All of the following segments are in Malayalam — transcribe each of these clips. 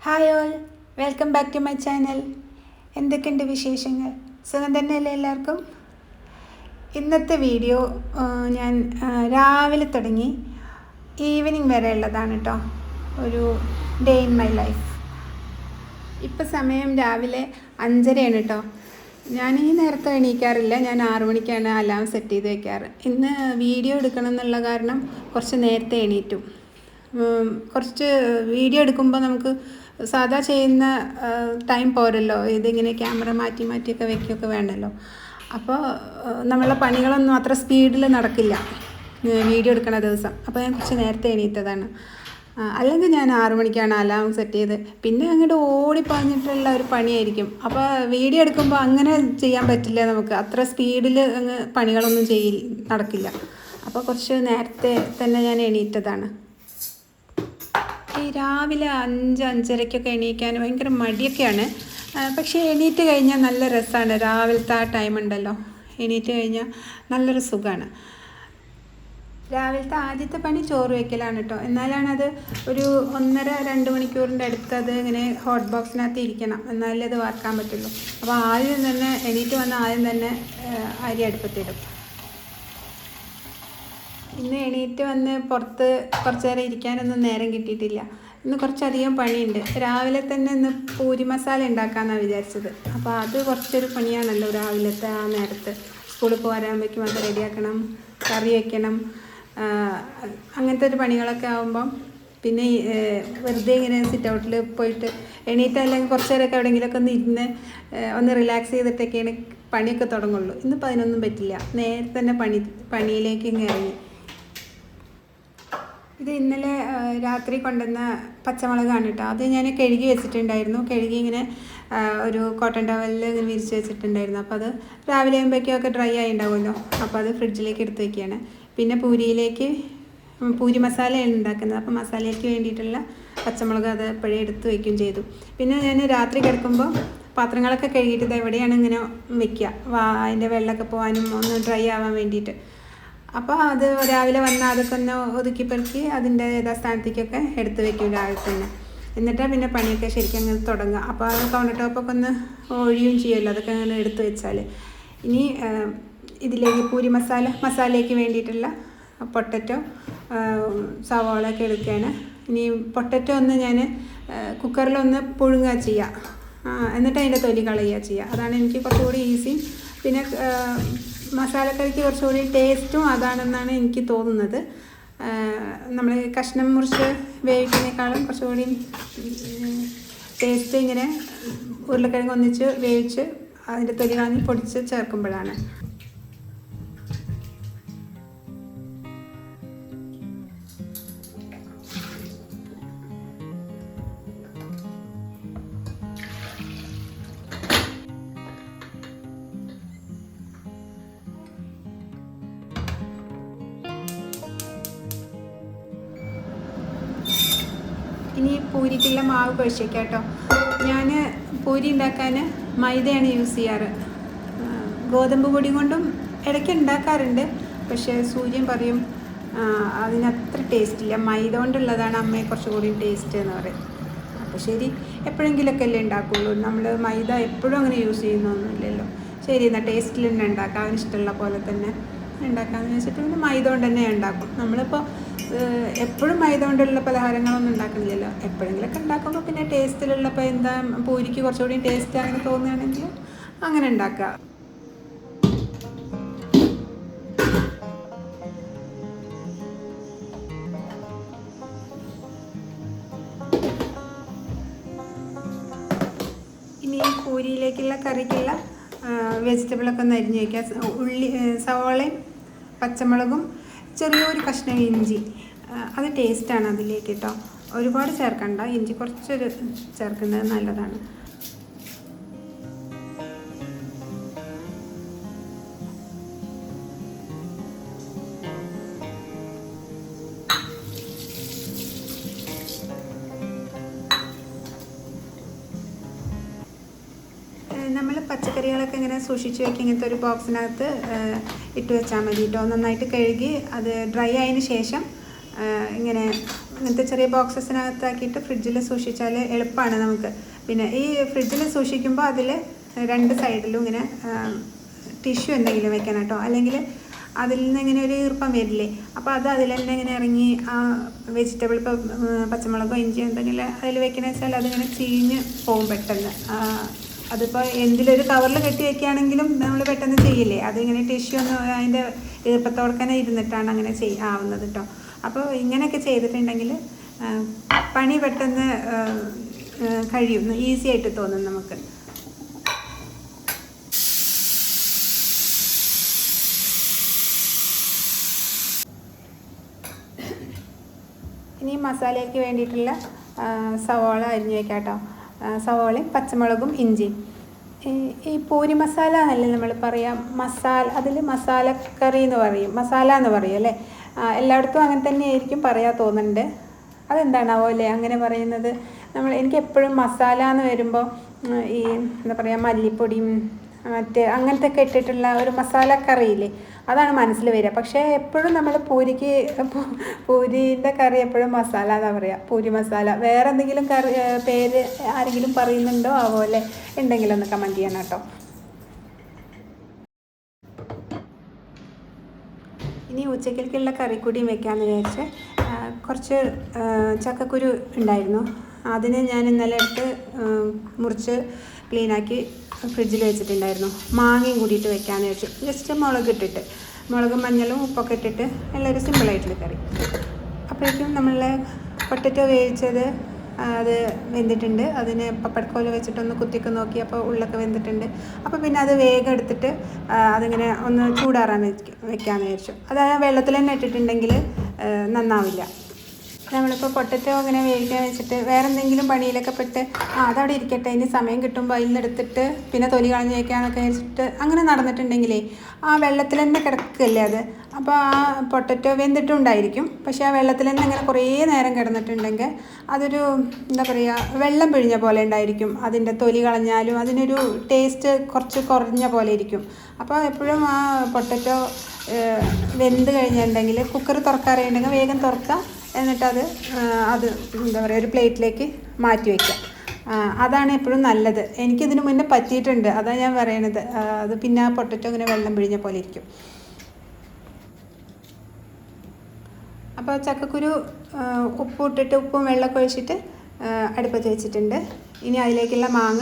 Hi all, welcome back to my channel. എന്തൊക്കെയുണ്ട് വിശേഷങ്ങൾ? സുഖം തന്നെയല്ലേ എല്ലാവർക്കും? ഇന്നത്തെ വീഡിയോ ഞാൻ രാവിലെ തുടങ്ങി ഈവനിങ് വരെ ഉള്ളതാണ് കേട്ടോ. ഒരു ഡേ ഇൻ മൈ ലൈഫ്. ഇപ്പം സമയം രാവിലെ 5:30 കേട്ടോ. ഞാൻ ഈ നേരത്തെ എണീക്കാറില്ല. ഞാൻ 6 മണിക്കാണ് അലാം സെറ്റ് ചെയ്ത് വയ്ക്കാറ്. ഇന്ന് വീഡിയോ എടുക്കണം എന്നുള്ള കാരണം കുറച്ച് നേരത്തെ എണീറ്റു. കുറച്ച് വീഡിയോ എടുക്കുമ്പോൾ നമുക്ക് സാധാ ചെയ്യുന്ന ടൈം പോരല്ലോ. ഇതിങ്ങനെ ക്യാമറ മാറ്റിയൊക്കെ വയ്ക്കുകയൊക്കെ വേണ്ടല്ലോ. അപ്പോൾ നമ്മളെ പണികളൊന്നും അത്ര സ്പീഡിൽ നടക്കില്ല വീഡിയോ എടുക്കണ ദിവസം. അപ്പോൾ ഞാൻ കുറച്ച് നേരത്തെ എണീറ്റതാണ്. അല്ലെങ്കിൽ ഞാൻ 6 മണിക്കാണ് അലാം സെറ്റ് ചെയ്ത് പിന്നെ അങ്ങോട്ട് ഓടിപ്പാഞ്ഞിട്ടുള്ള ഒരു പണിയായിരിക്കും. അപ്പോൾ വീഡിയോ എടുക്കുമ്പോൾ അങ്ങനെ ചെയ്യാൻ പറ്റില്ല. നമുക്ക് അത്ര സ്പീഡിൽ അങ്ങ് പണികളൊന്നും നടക്കില്ല. അപ്പോൾ കുറച്ച് നേരത്തെ തന്നെ ഞാൻ എണീറ്റതാണ്. ഈ രാവിലെ 5-5:30 എണീക്കാൻ ഭയങ്കര മടിയൊക്കെയാണ്. പക്ഷേ എണീറ്റ് കഴിഞ്ഞാൽ നല്ല രസമാണ്. രാവിലത്തെ ആ ടൈം ഉണ്ടല്ലോ, എണീറ്റ് കഴിഞ്ഞാൽ നല്ലൊരു സുഖമാണ്. രാവിലത്തെ ആദ്യത്തെ പണി ചോറ് വയ്ക്കലാണ് കേട്ടോ. എന്നാലാണത് ഒരു 1.5-2 മണിക്കൂറിൻ്റെ അടുത്ത് അത് ഇങ്ങനെ ഹോട്ട് ബോക്സിനകത്ത് ഇരിക്കണം, എന്നാലേ അത് വാർക്കാൻ പറ്റുള്ളൂ. അപ്പോൾ ആദ്യം തന്നെ എണീറ്റ് വന്ന ആദ്യം തന്നെ അരി അടുപ്പത്തിടും. ഇന്ന് എണീറ്റ് വന്ന് പുറത്ത് കുറച്ച് നേരം ഇരിക്കാനൊന്നും നേരം കിട്ടിയിട്ടില്ല. ഇന്ന് കുറച്ചധികം പണിയുണ്ട്. രാവിലെ തന്നെ ഇന്ന് പൂരി മസാല ഉണ്ടാക്കാമെന്നാണ് വിചാരിച്ചത്. അപ്പോൾ അത് കുറച്ചൊരു പണിയാണല്ലോ രാവിലത്തെ ആ നേരത്ത്. സ്കൂളിൽ പോരാകുമ്പോഴേക്കും അത് റെഡിയാക്കണം, കറി വയ്ക്കണം, അങ്ങനത്തെ ഒരു പണികളൊക്കെ ആകുമ്പം പിന്നെ വെറുതെ ഇങ്ങനെ സിറ്റ് ഔട്ടിൽ പോയിട്ട് എണീറ്റ് അല്ലെങ്കിൽ കുറച്ച് നേരമൊക്കെ എവിടെയെങ്കിലുമൊക്കെ ഒന്ന് റിലാക്സ് ചെയ്തിട്ടൊക്കെയാണ് പണിയൊക്കെ തുടങ്ങുള്ളൂ. ഇന്നിപ്പോൾ അതിനൊന്നും പറ്റില്ല. നേരത്തെ തന്നെ പണിയിലേക്ക് ഇങ്ങനെ ഇറങ്ങി. ഇത് ഇന്നലെ രാത്രി കൊണ്ടുവന്ന പച്ചമുളകാണ് കേട്ടോ. അത് ഞാൻ കഴുകി വെച്ചിട്ടുണ്ടായിരുന്നു. കഴുകി ഇങ്ങനെ ഒരു കോട്ടൺ ടവലിൽ ഇങ്ങനെ വിരിച്ച് വെച്ചിട്ടുണ്ടായിരുന്നു. അപ്പോൾ അത് രാവിലെ ആകുമ്പോഴേക്കൊക്കെ ഡ്രൈ ആയി ഉണ്ടാവുമല്ലോ. അപ്പോൾ അത് ഫ്രിഡ്ജിലേക്ക് എടുത്ത് വയ്ക്കുകയാണ്. പിന്നെ പൂരി മസാലയാണ് ഉണ്ടാക്കുന്നത്. അപ്പോൾ മസാലയ്ക്ക് വേണ്ടിയിട്ടുള്ള പച്ചമുളക് അത് എപ്പോഴേ എടുത്ത് വയ്ക്കുകയും ചെയ്തു. പിന്നെ ഞാൻ രാത്രി കിടക്കുമ്പോൾ പാത്രങ്ങളൊക്കെ കഴുകിയിട്ട് ഇത് എവിടെയാണ് ഇങ്ങനെ വയ്ക്കുക, അതിൻ്റെ വെള്ളമൊക്കെ പോകാനും ഒന്ന് ഡ്രൈ ആവാൻ വേണ്ടിയിട്ട്. അപ്പോൾ അത് രാവിലെ വന്നാൽ അതൊക്കെ ഒന്ന് ഒതുക്കി പെറുക്കി അതിൻ്റെ യഥാസ്ഥാനത്തേക്കൊക്കെ എടുത്ത് വയ്ക്കും രാവിലെ തന്നെ. എന്നിട്ട് പിന്നെ പണിയൊക്കെ ശരിക്കും അങ്ങനെ തുടങ്ങുക. അപ്പോൾ അത് കൗണ്ടർ ടോപ്പൊക്കെ ഒന്ന് ഒഴിയും ചെയ്യുമല്ലോ, അതൊക്കെ അങ്ങനെ എടുത്ത് വെച്ചാൽ. ഇനി ഇതിലേക്ക് പൂരി മസാലയ്ക്ക് വേണ്ടിയിട്ടുള്ള പൊട്ടറ്റോ, സവാളയൊക്കെ എടുക്കുകയാണ്. ഇനി പൊട്ടറ്റോ ഒന്ന് ഞാൻ കുക്കറിലൊന്ന് പുഴുങ്ങുക ചെയ്യുക, എന്നിട്ട് അതിൻ്റെ തൊലി കളയുക ചെയ്യുക. അതാണ് എനിക്ക് കുറച്ചുകൂടി ഈസി. പിന്നെ മസാലക്കറിക്ക് കുറച്ചുകൂടി ടേസ്റ്റും അതാണെന്നാണ് എനിക്ക് തോന്നുന്നത്. നമ്മൾ കഷ്ണം മുറിച്ച് വേവിക്കുന്നതിനേക്കാളും കുറച്ചുകൂടി ടേസ്റ്റ് ഇങ്ങനെ ഉരുളക്കിഴങ്ങ് ഒന്നിച്ച് വേവിച്ച് അതിൻ്റെ തൊലി കളഞ്ഞ് പൊടിച്ച് ചേർക്കുമ്പോഴാണ്. ഇനി പൂരിക്കുള്ള മാവ് കുഴച്ചേക്കാം കേട്ടോ. ഞാൻ പൂരി ഉണ്ടാക്കാൻ മൈദയാണ് യൂസ് ചെയ്യാറ്. ഗോതമ്പ് പൊടി കൊണ്ടും ഇടയ്ക്ക് ഉണ്ടാക്കാറുണ്ട്. പക്ഷേ സൂര്യൻ പറയും അതിനത്ര ടേസ്റ്റില്ല, മൈദ കൊണ്ടുള്ളതാണ് അമ്മയെ കുറച്ചുകൂടി ടേസ്റ്റ് എന്ന് പറയും. അപ്പോൾ ശരി, എപ്പോഴെങ്കിലുമൊക്കെ അല്ലേ ഉണ്ടാക്കുള്ളൂ. നമ്മൾ മൈദ എപ്പോഴും അങ്ങനെ യൂസ് ചെയ്യുന്നൊന്നുമില്ലല്ലോ. ശരി, എന്നാൽ ടേസ്റ്റിൽ തന്നെ ഉണ്ടാക്കാം, അവനിഷ്ടമുള്ള പോലെ തന്നെ ഉണ്ടാക്കാമെന്ന് വെച്ചിട്ട് പിന്നെ മൈദ കൊണ്ട് തന്നെ ഉണ്ടാക്കും. നമ്മളിപ്പോൾ എപ്പോഴും മൈദ കൊണ്ടുള്ള പലഹാരങ്ങളൊന്നും ഉണ്ടാക്കണില്ലല്ലോ. എപ്പോഴെങ്കിലുമൊക്കെ ഉണ്ടാക്കുമ്പോൾ പിന്നെ ടേസ്റ്റിലുള്ളപ്പോൾ എന്താ പൂരിക്ക് കുറച്ചുകൂടി ടേസ്റ്റ് അങ്ങനെ തോന്നുകയാണെങ്കിൽ അങ്ങനെ ഉണ്ടാക്കുക. ഇനി പൂരിയിലേക്കുള്ള കറിക്കുള്ള വെജിറ്റബിളൊക്കെ ഒന്ന് അരിഞ്ഞ് വയ്ക്കുക. സവാളയും പച്ചമുളകും ചെറിയൊരു കഷ്ണം ഇഞ്ചി, അത് ടേസ്റ്റാണ് അതിലേക്ക് കേട്ടോ. ഒരുപാട് ചേർക്കണ്ട, ഇഞ്ചി കുറച്ചൊരു ചേർക്കുന്നത് നല്ലതാണ്. നമ്മൾ പച്ചക്കറികളൊക്കെ ഇങ്ങനെ സൂക്ഷിച്ച് വയ്ക്കുക. ഇങ്ങനത്തെ ഒരു ബോക്സിനകത്ത് ഇട്ട് വെച്ചാൽ മതി കേട്ടോ. നന്നായിട്ട് കഴുകി അത് ഡ്രൈ ആയതിന് ശേഷം ഇങ്ങനെ ഇങ്ങനത്തെ ചെറിയ ബോക്സസിനകത്താക്കിയിട്ട് ഫ്രിഡ്ജിൽ സൂക്ഷിച്ചാൽ എളുപ്പമാണ് നമുക്ക്. പിന്നെ ഈ ഫ്രിഡ്ജിൽ സൂക്ഷിക്കുമ്പോൾ അതിൽ 2 സൈഡിലും ഇങ്ങനെ ടിഷ്യൂ എന്തെങ്കിലും വെക്കണം കേട്ടോ, അല്ലെങ്കിൽ അതിൽ നിന്ന് ഇങ്ങനെ ഒരു ഈർപ്പം വരില്ലേ, അപ്പോൾ അത് അതിൽ തന്നെ ഇങ്ങനെ ഇറങ്ങി ആ വെജിറ്റബിൾ, ഇപ്പോൾ പച്ചമുളകോ ഇഞ്ചിയോ എന്തെങ്കിലും അതിൽ വെക്കണമെന്ന് വെച്ചാൽ അതിങ്ങനെ ചീഞ്ഞ് പോകും പെട്ടെന്ന്. അതിപ്പോൾ എന്തിലൊരു കവറിൽ കെട്ടി വയ്ക്കുകയാണെങ്കിലും നമ്മൾ പെട്ടെന്ന് ചെയ്യില്ലേ, അതിങ്ങനെ ടിഷ്യൂ ഒന്ന് അതിൻ്റെ ഈർപ്പത്തോടെ തന്നെ ഇരുന്നിട്ടാണ് അങ്ങനെ ആവുന്നത് കേട്ടോ. അപ്പോൾ ഇങ്ങനെയൊക്കെ ചെയ്തിട്ടുണ്ടെങ്കിൽ പണി പെട്ടെന്ന് കഴിയും, ഈസി ആയിട്ട് തോന്നും നമുക്ക്. ഇനി മസാലയ്ക്ക് വേണ്ടിയിട്ടുള്ള സവോള അരിഞ്ഞ് വയ്ക്കാം കേട്ടോ. സവോളയും പച്ചമുളകും ഇഞ്ചിയും. ഈ പൂരി മസാല എന്നല്ലേ നമ്മൾ പറയാം, അതിൽ മസാലക്കറി എന്ന് പറയും, മസാല എന്ന് പറയും അല്ലേ. എല്ലായിടത്തും അങ്ങനെ തന്നെ ആയിരിക്കും പറയാൻ തോന്നുന്നുണ്ട്. അതെന്താണാവോ അല്ലേ അങ്ങനെ പറയുന്നത്. എനിക്ക് എപ്പോഴും മസാല എന്ന് വരുമ്പോൾ ഈ എന്താ പറയുക, മല്ലിപ്പൊടിയും അങ്ങനത്തെ ഒക്കെ ഇട്ടിട്ടുള്ള ഒരു മസാലക്കറിയില്ലേ, അതാണ് മനസ്സിൽ വരിക. പക്ഷേ എപ്പോഴും നമ്മൾ പൂരീൻ്റെ കറി എപ്പോഴും മസാല എന്നാണ് പറയുക, പൂരി മസാല. വേറെ എന്തെങ്കിലും കറി പേര് ആരെങ്കിലും പറയുന്നുണ്ടോ ആവോ അല്ലേ, ഉണ്ടെങ്കിലും ഒന്ന് കമൻറ്റ് ചെയ്യണം കേട്ടോ. ഇനി ഉച്ചക്കലേക്കുള്ള കറി കൂടിയും വെക്കാമെന്ന് വിചാരിച്ച് കുറച്ച് ചക്കക്കുരു ഉണ്ടായിരുന്നു. അതിനെ ഞാൻ ഇന്നലെ എടുത്ത് മുറിച്ച് ക്ലീനാക്കി ഫ്രിഡ്ജിൽ വെച്ചിട്ടുണ്ടായിരുന്നു. മാങ്ങയും കൂടിയിട്ട് വെക്കാമെന്ന് വെച്ചു. ജസ്റ്റ് മുളകും മഞ്ഞളും ഉപ്പൊക്കെ ഇട്ടിട്ട് നല്ലൊരു സിമ്പിളായിട്ടുള്ള കറി. അപ്പോഴേക്കും നമ്മൾ പൊട്ടറ്റോ വേവിച്ചത് അത് വെന്തിട്ടുണ്ട്. അതിന് പപ്പടക്കോല് വെച്ചിട്ടൊന്ന് കുത്തിയൊക്കെ നോക്കി, അപ്പോൾ ഉള്ളൊക്കെ വെന്തിട്ടുണ്ട്. അപ്പോൾ പിന്നെ അത് വേഗം എടുത്തിട്ട് അതിങ്ങനെ ഒന്ന് ചൂടാറാൻ വെക്കാമെന്ന് വിചാരിച്ചു. അത് വെള്ളത്തിൽ തന്നെ ഇട്ടിട്ടുണ്ടെങ്കിൽ നന്നാവില്ല. നമ്മളിപ്പോൾ പൊട്ടറ്റോ അങ്ങനെ വേവിക്കാൻ വെച്ചിട്ട് വേറെ എന്തെങ്കിലും പണിയിലൊക്കെ പെട്ട് അതവിടെ ഇരിക്കട്ടെ, ഇനി സമയം കിട്ടുമ്പോൾ അതിൽ നിന്ന് എടുത്തിട്ട് പിന്നെ തൊലി കളഞ്ഞ് വയ്ക്കാമെന്നൊക്കെ വെച്ചിട്ട് അങ്ങനെ നടന്നിട്ടുണ്ടെങ്കിലേ ആ വെള്ളത്തിൽ തന്നെ കിടക്കുകയല്ലേ അത്. അപ്പോൾ ആ പൊട്ടറ്റോ വെന്തിട്ടുണ്ടായിരിക്കും, പക്ഷേ ആ വെള്ളത്തിൽ തന്നെ അങ്ങനെ കുറേ നേരം കിടന്നിട്ടുണ്ടെങ്കിൽ അതൊരു എന്താ പറയുക, വെള്ളം പിഴിഞ്ഞ പോലെ ഉണ്ടായിരിക്കും. അതിൻ്റെ തൊലി കളഞ്ഞാലും അതിനൊരു ടേസ്റ്റ് കുറച്ച് കുറഞ്ഞ പോലെ ഇരിക്കും. അപ്പോൾ എപ്പോഴും ആ പൊട്ടറ്റോ വെന്ത് കഴിഞ്ഞിട്ടുണ്ടെങ്കിൽ കുക്കർ തുറക്കാറുണ്ടെങ്കിൽ വേഗം തുറക്കുക, എന്നിട്ടത് എന്താ പറയുക, ഒരു പ്ലേറ്റിലേക്ക് മാറ്റി വയ്ക്കുക. അതാണ് എപ്പോഴും നല്ലത്. എനിക്കിതിന് മുന്നേ പറ്റിയിട്ടുണ്ട്, അതാണ് ഞാൻ പറയണത്. അത് പിന്നെ ആ പൊട്ടറ്റോ ഇങ്ങനെ വെള്ളം പിഴിഞ്ഞ പോലെ ഇരിക്കും. അപ്പോൾ ചക്കക്കുരു ഉപ്പും വെള്ളമൊക്കെ ഒഴിച്ചിട്ട് അടുപ്പത്ത് വെച്ചിട്ടുണ്ട്. ഇനി അതിലേക്കുള്ള മാങ്ങ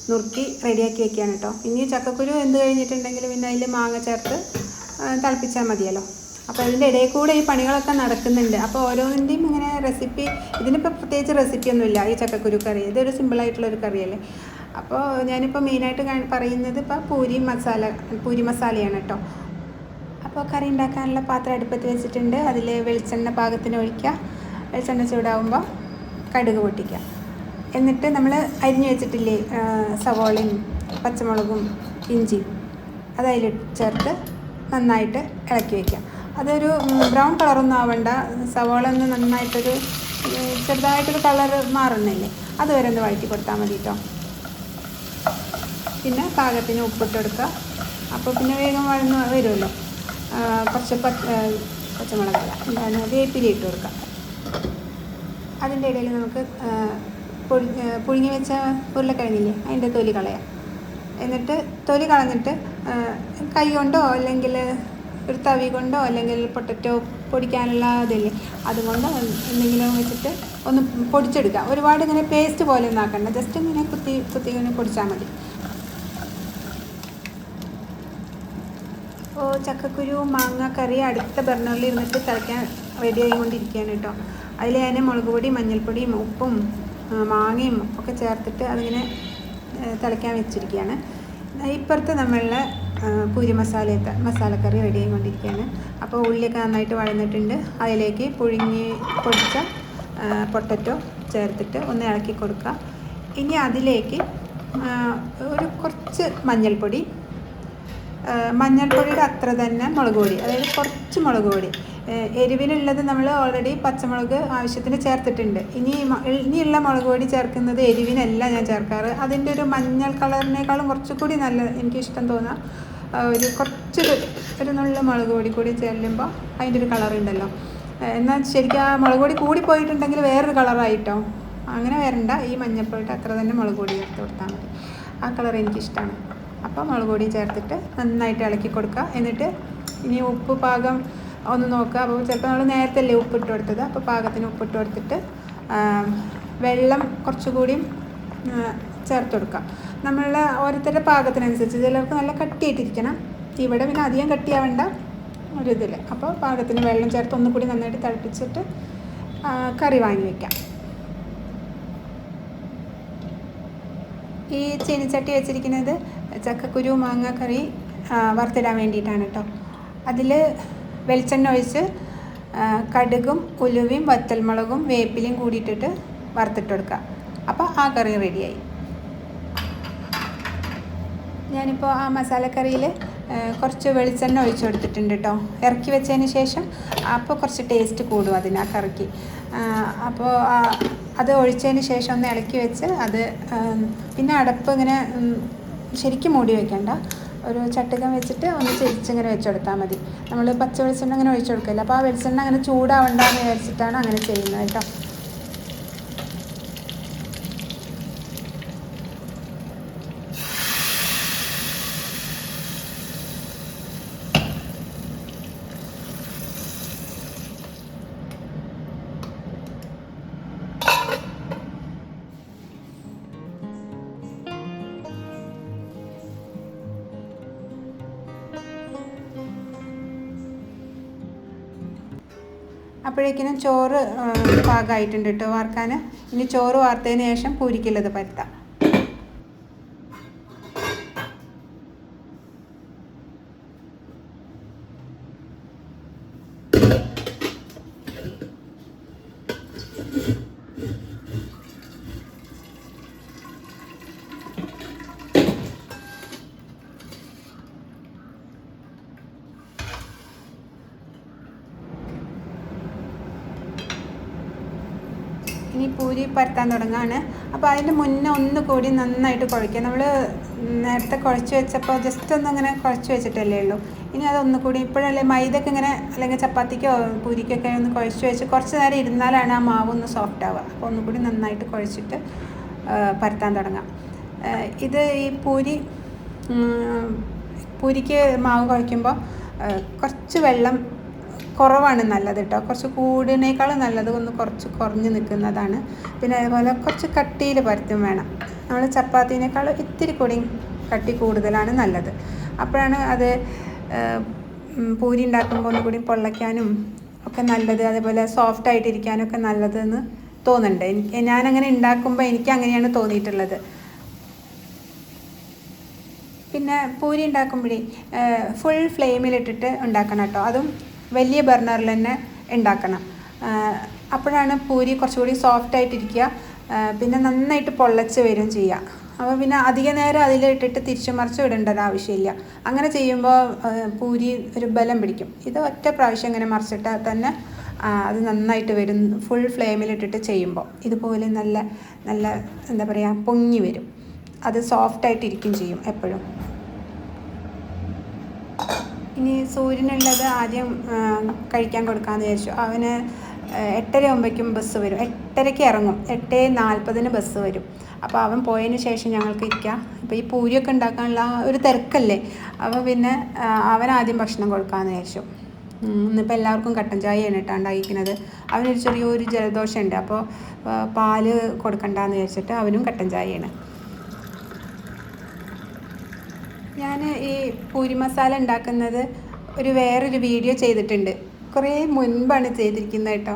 നുറുക്കി റെഡിയാക്കി വെക്കുകയാണ് കേട്ടോ. ഇനി ചക്കക്കുരു എന്ത് കഴിഞ്ഞിട്ടുണ്ടെങ്കിൽ പിന്നെ അതിൽ മാങ്ങ ചേർത്ത് തിളപ്പിച്ചാൽ മതിയല്ലോ. അപ്പോൾ അതിൻ്റെ ഇടയിൽ കൂടെ ഈ പണികളൊക്കെ നടക്കുന്നുണ്ട്. അപ്പോൾ ഓരോന്നിൻ്റെയും ഇങ്ങനെ റെസിപ്പി, ഇതിനിപ്പോൾ പ്രത്യേകിച്ച് റെസിപ്പിയൊന്നുമില്ല ഈ ചക്കക്കുരു കറി, ഇതൊരു സിമ്പിളായിട്ടുള്ളൊരു കറിയല്ലേ. അപ്പോൾ ഞാനിപ്പോൾ മെയിനായിട്ട് പറയുന്നത് ഇപ്പോൾ പൂരി മസാലയാണ് കേട്ടോ. അപ്പോൾ കറി ഉണ്ടാക്കാനുള്ള പാത്രം അടുപ്പത്ത് വെച്ചിട്ടുണ്ട്. അതിൽ വെളിച്ചെണ്ണ പാകത്തിന് ഒഴിക്കുക. വെളിച്ചെണ്ണ ചൂടാവുമ്പോൾ കടുക് പൊട്ടിക്കുക. എന്നിട്ട് നമ്മൾ അരിഞ്ഞു വെച്ചിട്ടില്ലേ സവോളയും പച്ചമുളകും ഇഞ്ചിയും, അത് അതിൽ ചേർത്ത് നന്നായിട്ട് ഇളക്കി വയ്ക്കാം. അതൊരു ബ്രൗൺ കളറൊന്നും ആവണ്ട, സവോള ഒന്ന് നന്നായിട്ടൊരു ചെറുതായിട്ടൊരു കളർ മാറുന്നില്ലേ, അതുവരെ ഒന്ന് വഴറ്റി കൊടുത്താൽ മതി കേട്ടോ. പിന്നെ പാകത്തിന് ഉപ്പിട്ട് കൊടുക്കുക. അപ്പോൾ പിന്നെ വേഗം വഴന്ന് വരുമല്ലോ. കുറച്ച് പച്ചമുളകല്ല വേപ്പില ഇട്ട് കൊടുക്കുക. അതിൻ്റെ ഇടയിൽ നമുക്ക് പുഴുങ്ങി വെച്ച ഉരുളക്കിഴങ്ങില്ലേ, അതിൻ്റെ തൊലി കളയാം. എന്നിട്ട് തൊലി കളഞ്ഞിട്ട് കൈ കൊണ്ടോ അല്ലെങ്കിൽ ഒരു തവി കൊണ്ടോ അല്ലെങ്കിൽ പൊട്ടറ്റോ പൊടിക്കാനുള്ള ഇതില്ലേ അതുകൊണ്ടോ എന്തെങ്കിലും വെച്ചിട്ട് ഒന്ന് പൊടിച്ചെടുക്കുക. ഒരുപാട് ഇങ്ങനെ പേസ്റ്റ് പോലെ ഒന്നും ആക്കണ്ട, ജസ്റ്റ് ഇങ്ങനെ കുത്തി ഇങ്ങനെ പൊടിച്ചാൽ മതി. അപ്പോൾ ചക്കക്കുരു മാങ്ങ കറി അടുത്ത ബർണറിൽ ഇരുന്നിട്ട് തിളയ്ക്കാൻ റെഡി ആയിക്കൊണ്ടിരിക്കുകയാണ് കേട്ടോ. അതിൽ ഞാൻ മുളക് പൊടി, മഞ്ഞൾപ്പൊടിയും ഉപ്പും മാങ്ങയും ഒക്കെ ചേർത്തിട്ട് അതിങ്ങനെ തിളയ്ക്കാൻ വെച്ചിരിക്കുകയാണ്. ഇപ്പുറത്ത് നമ്മളുടെ പൂരി മസാലക്കറി റെഡി ആയിക്കൊണ്ടിരിക്കുകയാണ്. അപ്പോൾ ഉള്ളിയൊക്കെ നന്നായിട്ട് വഴന്നിട്ടുണ്ട്. അതിലേക്ക് പൊടിച്ച പൊട്ടറ്റോ ചേർത്തിട്ട് ഒന്ന് ഇളക്കി കൊടുക്കുക. ഇനി അതിലേക്ക് കുറച്ച് മഞ്ഞൾപ്പൊടിയുടെ അത്ര തന്നെ മുളക് പൊടി, അതായത് കുറച്ച് മുളക് പൊടി. എരിവിനുള്ളത് നമ്മൾ ഓൾറെഡി പച്ചമുളക് ആവശ്യത്തിന് ചേർത്തിട്ടുണ്ട്. ഇനിയുള്ള മുളക് പൊടി ചേർക്കുന്നത് എരിവിനല്ല ഞാൻ ചേർക്കാറ്. അതിൻ്റെ ഒരു മഞ്ഞൾ കളറിനേക്കാളും കുറച്ചുകൂടി നല്ല എനിക്കിഷ്ടം തോന്നുക ഒരു നുള്ള മുളക് പൊടി കൂടി ചെല്ലുമ്പോൾ അതിൻ്റെ ഒരു കളറുണ്ടല്ലോ, എന്നാൽ ശരിക്കും ആ മുളക് പൊടി കൂടിപ്പോയിട്ടുണ്ടെങ്കിൽ വേറൊരു കളറായിട്ടോ, അങ്ങനെ വരണ്ട. ഈ മഞ്ഞൾപ്പൊടിയിട്ട് അത്ര തന്നെ മുളക് പൊടി ചേർത്ത് കൊടുത്താൽ മതി. ആ കളർ എനിക്കിഷ്ടമാണ്. അപ്പോൾ മുളക് പൊടി ചേർത്തിട്ട് നന്നായിട്ട് ഇളക്കി കൊടുക്കുക. എന്നിട്ട് ഇനി ഉപ്പ് പാകം ഒന്ന് നോക്കുക. അപ്പോൾ ചിലപ്പോൾ നമ്മൾ നേരത്തെ അല്ലേ ഉപ്പിട്ട് കൊടുത്തത്, അപ്പോൾ പാകത്തിന് ഉപ്പിട്ട് കൊടുത്തിട്ട് വെള്ളം കുറച്ചുകൂടിയും ചേർത്ത് കൊടുക്കാം. നമ്മളുടെ ഓരോരുത്തരുടെ പാകത്തിനനുസരിച്ച്. ചിലർക്ക് നല്ല കട്ടിയായിട്ടിരിക്കണം, ഇവിടെ പിന്നെ അധികം കട്ടിയാവേണ്ട ഒരിതിൽ. അപ്പോൾ പാകത്തിന് വെള്ളം ചേർത്ത് ഒന്നുകൂടി നന്നായിട്ട് തിളപ്പിച്ചിട്ട് കറി വാങ്ങി വയ്ക്കാം. ഈ ചീനിച്ചട്ടി വെച്ചിരിക്കുന്നത് ചക്കക്കുരു മാങ്ങ കറി വറുത്തിടാൻ വേണ്ടിയിട്ടാണ് കേട്ടോ. അതിൽ വെളിച്ചെണ്ണ ഒഴിച്ച് കടുകും ഉലുവയും വറ്റൽമുളകും വേപ്പിലയും കൂടിയിട്ടിട്ട് വറുത്തിട്ട് കൊടുക്കുക. അപ്പോൾ ആ കറി റെഡിയായി. ഞാനിപ്പോൾ ആ മസാലക്കറിയിൽ കുറച്ച് വെളിച്ചെണ്ണ ഒഴിച്ച് കൊടുത്തിട്ടുണ്ട് കേട്ടോ, ഇറക്കി വെച്ചതിന് ശേഷം. അപ്പോൾ കുറച്ച് ടേസ്റ്റ് കൂടും അതിന്, ആ കറിക്ക്. അപ്പോൾ അത് ഒഴിച്ചതിന് ശേഷം ഒന്ന് ഇളക്കി വെച്ച് അത് പിന്നെ അടപ്പ് ഇങ്ങനെ ശരിക്കും മൂടി വയ്ക്കണ്ട, ഒരു ചട്ടുകം വെച്ചിട്ട് ഒന്ന് ചെരിച്ചിങ്ങനെ വെച്ച് കൊടുത്താൽ മതി. നമ്മൾ പച്ച വെളിച്ചെണ്ണ അങ്ങനെ ഒഴിച്ച് കൊടുക്കില്ല. അപ്പോൾ ആ വെളിച്ചെണ്ണ അങ്ങനെ ചൂടാവണ്ടെന്ന് വിചാരിച്ചിട്ടാണ് അങ്ങനെ ചെയ്യുന്നത് കേട്ടോ. അപ്പോഴേക്കിനും ചോറ് പാകമായിട്ടുണ്ട് കേട്ടോ വാർക്കാൻ. ഇനി ചോറ് വാർത്തതിന് ശേഷം പൂരിക്കുള്ളത് പരത്താം. ഇനി പൂരി പരത്താൻ തുടങ്ങുകയാണ്. അപ്പോൾ അതിൻ്റെ മുന്നേ ഒന്നുകൂടി നന്നായിട്ട് കുഴയ്ക്കുക. നമ്മൾ നേരത്തെ കുഴച്ച് വെച്ചപ്പോൾ ജസ്റ്റ് ഒന്നിങ്ങനെ കുഴച്ച് വെച്ചിട്ടല്ലേ ഉള്ളൂ. ഇനി അതൊന്നുകൂടി ഇപ്പോഴല്ലേ മൈദക്ക് ഇങ്ങനെ അല്ലെങ്കിൽ ചപ്പാത്തിക്കോ പൂരിക്കൊക്കെ ഒന്ന് കുഴച്ച് വെച്ച് കുറച്ച് നേരം ഇരുന്നാലാണ് ആ മാവ് ഒന്ന് സോഫ്റ്റ് ആവുക. അപ്പോൾ ഒന്നുകൂടി നന്നായിട്ട് കുഴച്ചിട്ട് പരത്താൻ തുടങ്ങാം. ഇത് ഈ പൂരിക്ക് മാവ് കുഴയ്ക്കുമ്പോൾ കുറച്ച് വെള്ളം കുറവാണ് നല്ലത് കേട്ടോ. കുറച്ച് കൂടിനേക്കാളും നല്ലത് ഒന്ന് കുറച്ച് കുറഞ്ഞ് നിൽക്കുന്നതാണ്. പിന്നെ അതുപോലെ കുറച്ച് കട്ടിയിൽ പരത്തും വേണം. നമ്മൾ ചപ്പാത്തിനേക്കാളും ഇത്തിരി കൂടി കട്ടി കൂടുതലാണ് നല്ലത്. അപ്പോഴാണ് അത് പൂരി ഉണ്ടാക്കുമ്പോൾ ഒന്നുകൂടി പൊള്ളയ്ക്കാനും ഒക്കെ നല്ലത്, അതേപോലെ സോഫ്റ്റായിട്ടിരിക്കാനൊക്കെ നല്ലതെന്ന് തോന്നുന്നുണ്ട്. ഞാനങ്ങനെ ഉണ്ടാക്കുമ്പോൾ എനിക്ക് അങ്ങനെയാണ് തോന്നിയിട്ടുള്ളത്. പിന്നെ പൂരി ഉണ്ടാക്കുമ്പോഴേ ഫുൾ ഫ്ലെയിമിലിട്ടിട്ട് ഉണ്ടാക്കണം കേട്ടോ. അതും വലിയ ബർണറിൽ തന്നെ ഉണ്ടാക്കണം. അപ്പോഴാണ് പൂരി കുറച്ചുകൂടി സോഫ്റ്റായിട്ടിരിക്കുക. പിന്നെ നന്നായിട്ട് പൊള്ളച്ച് വരും ചെയ്യുക. അപ്പോൾ പിന്നെ അധിക നേരം അതിലിട്ടിട്ട് തിരിച്ചു മറിച്ച് ഇടേണ്ട ആവശ്യമില്ല. അങ്ങനെ ചെയ്യുമ്പോൾ പൂരി ഒരു ബലം പിടിക്കും. ഇത് ഒറ്റ പ്രാവശ്യം ഇങ്ങനെ മറിച്ചിട്ടാൽ തന്നെ അത് നന്നായിട്ട് വരും. ഫുൾ ഫ്ലെയിമിലിട്ടിട്ട് ചെയ്യുമ്പോൾ ഇതുപോലെ നല്ല നല്ല എന്താ പറയുക പൊങ്ങി വരും. അത് സോഫ്റ്റായിട്ടിരിക്കും ചെയ്യും എപ്പോഴും. ഇനി സൂര്യനുള്ളത് ആദ്യം കഴിക്കാൻ കൊടുക്കാമെന്ന് വിചാരിച്ചു. അവന് 8:30 ബസ് വരും. 8:30 ഇറങ്ങും, 8:40 ബസ് വരും. അപ്പോൾ അവൻ പോയതിന് ശേഷം ഞങ്ങൾക്ക് ഇരിക്കാം. ഇപ്പോൾ ഈ പൂരിയൊക്കെ ഉണ്ടാക്കാനുള്ള ഒരു തിരക്കല്ലേ, അപ്പോൾ പിന്നെ അവനാദ്യം ഭക്ഷണം കൊടുക്കാമെന്ന് വിചാരിച്ചു. ഇന്നിപ്പോൾ എല്ലാവർക്കും കട്ടൻ ചായയാണ് കേട്ടോ ഉണ്ടാക്കിക്കുന്നത്. അവനൊരു ചെറിയൊരു ജലദോഷമുണ്ട്, അപ്പോൾ പാല് കൊടുക്കണ്ടെന്ന് വിചാരിച്ചിട്ട് അവനും കട്ടൻ ചായയാണ്. ഞാൻ ഈ പൂരി മസാല ഉണ്ടാക്കുന്നത് വേറൊരു വീഡിയോ ചെയ്തിട്ടുണ്ട്. കുറേ മുൻപാണ് ചെയ്തിരിക്കുന്നത് കേട്ടോ.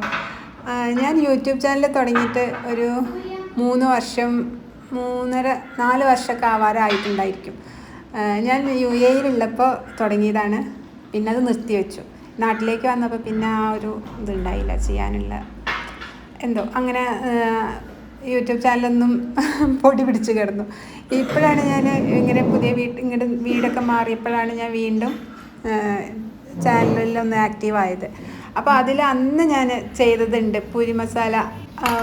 ഞാൻ യൂട്യൂബ് ചാനൽ തുടങ്ങിയിട്ട് ഒരു 4 വർഷമൊക്കെ ആവാറായിട്ടുണ്ടായിരിക്കും. ഞാൻ UAE-യിലുള്ളപ്പോൾ തുടങ്ങിയതാണ്. പിന്നെ അത് നിർത്തിവെച്ചു. നാട്ടിലേക്ക് വന്നപ്പോൾ പിന്നെ ആ ഒരു ഇതുണ്ടായില്ല ചെയ്യാനുള്ള, എന്തോ അങ്ങനെ യൂട്യൂബ് ചാനലൊന്നും പൊടി പിടിച്ച് കിടന്നു. ഇപ്പോഴാണ് ഞാൻ ഇങ്ങനെ ഇങ്ങോട്ട് വീടൊക്കെ മാറിയപ്പോഴാണ് ഞാൻ വീണ്ടും ചാനലിലൊന്ന് ആക്റ്റീവായത്. അപ്പോൾ അതിൽ അന്ന് ഞാൻ ചെയ്തതുണ്ട് പൂരി മസാല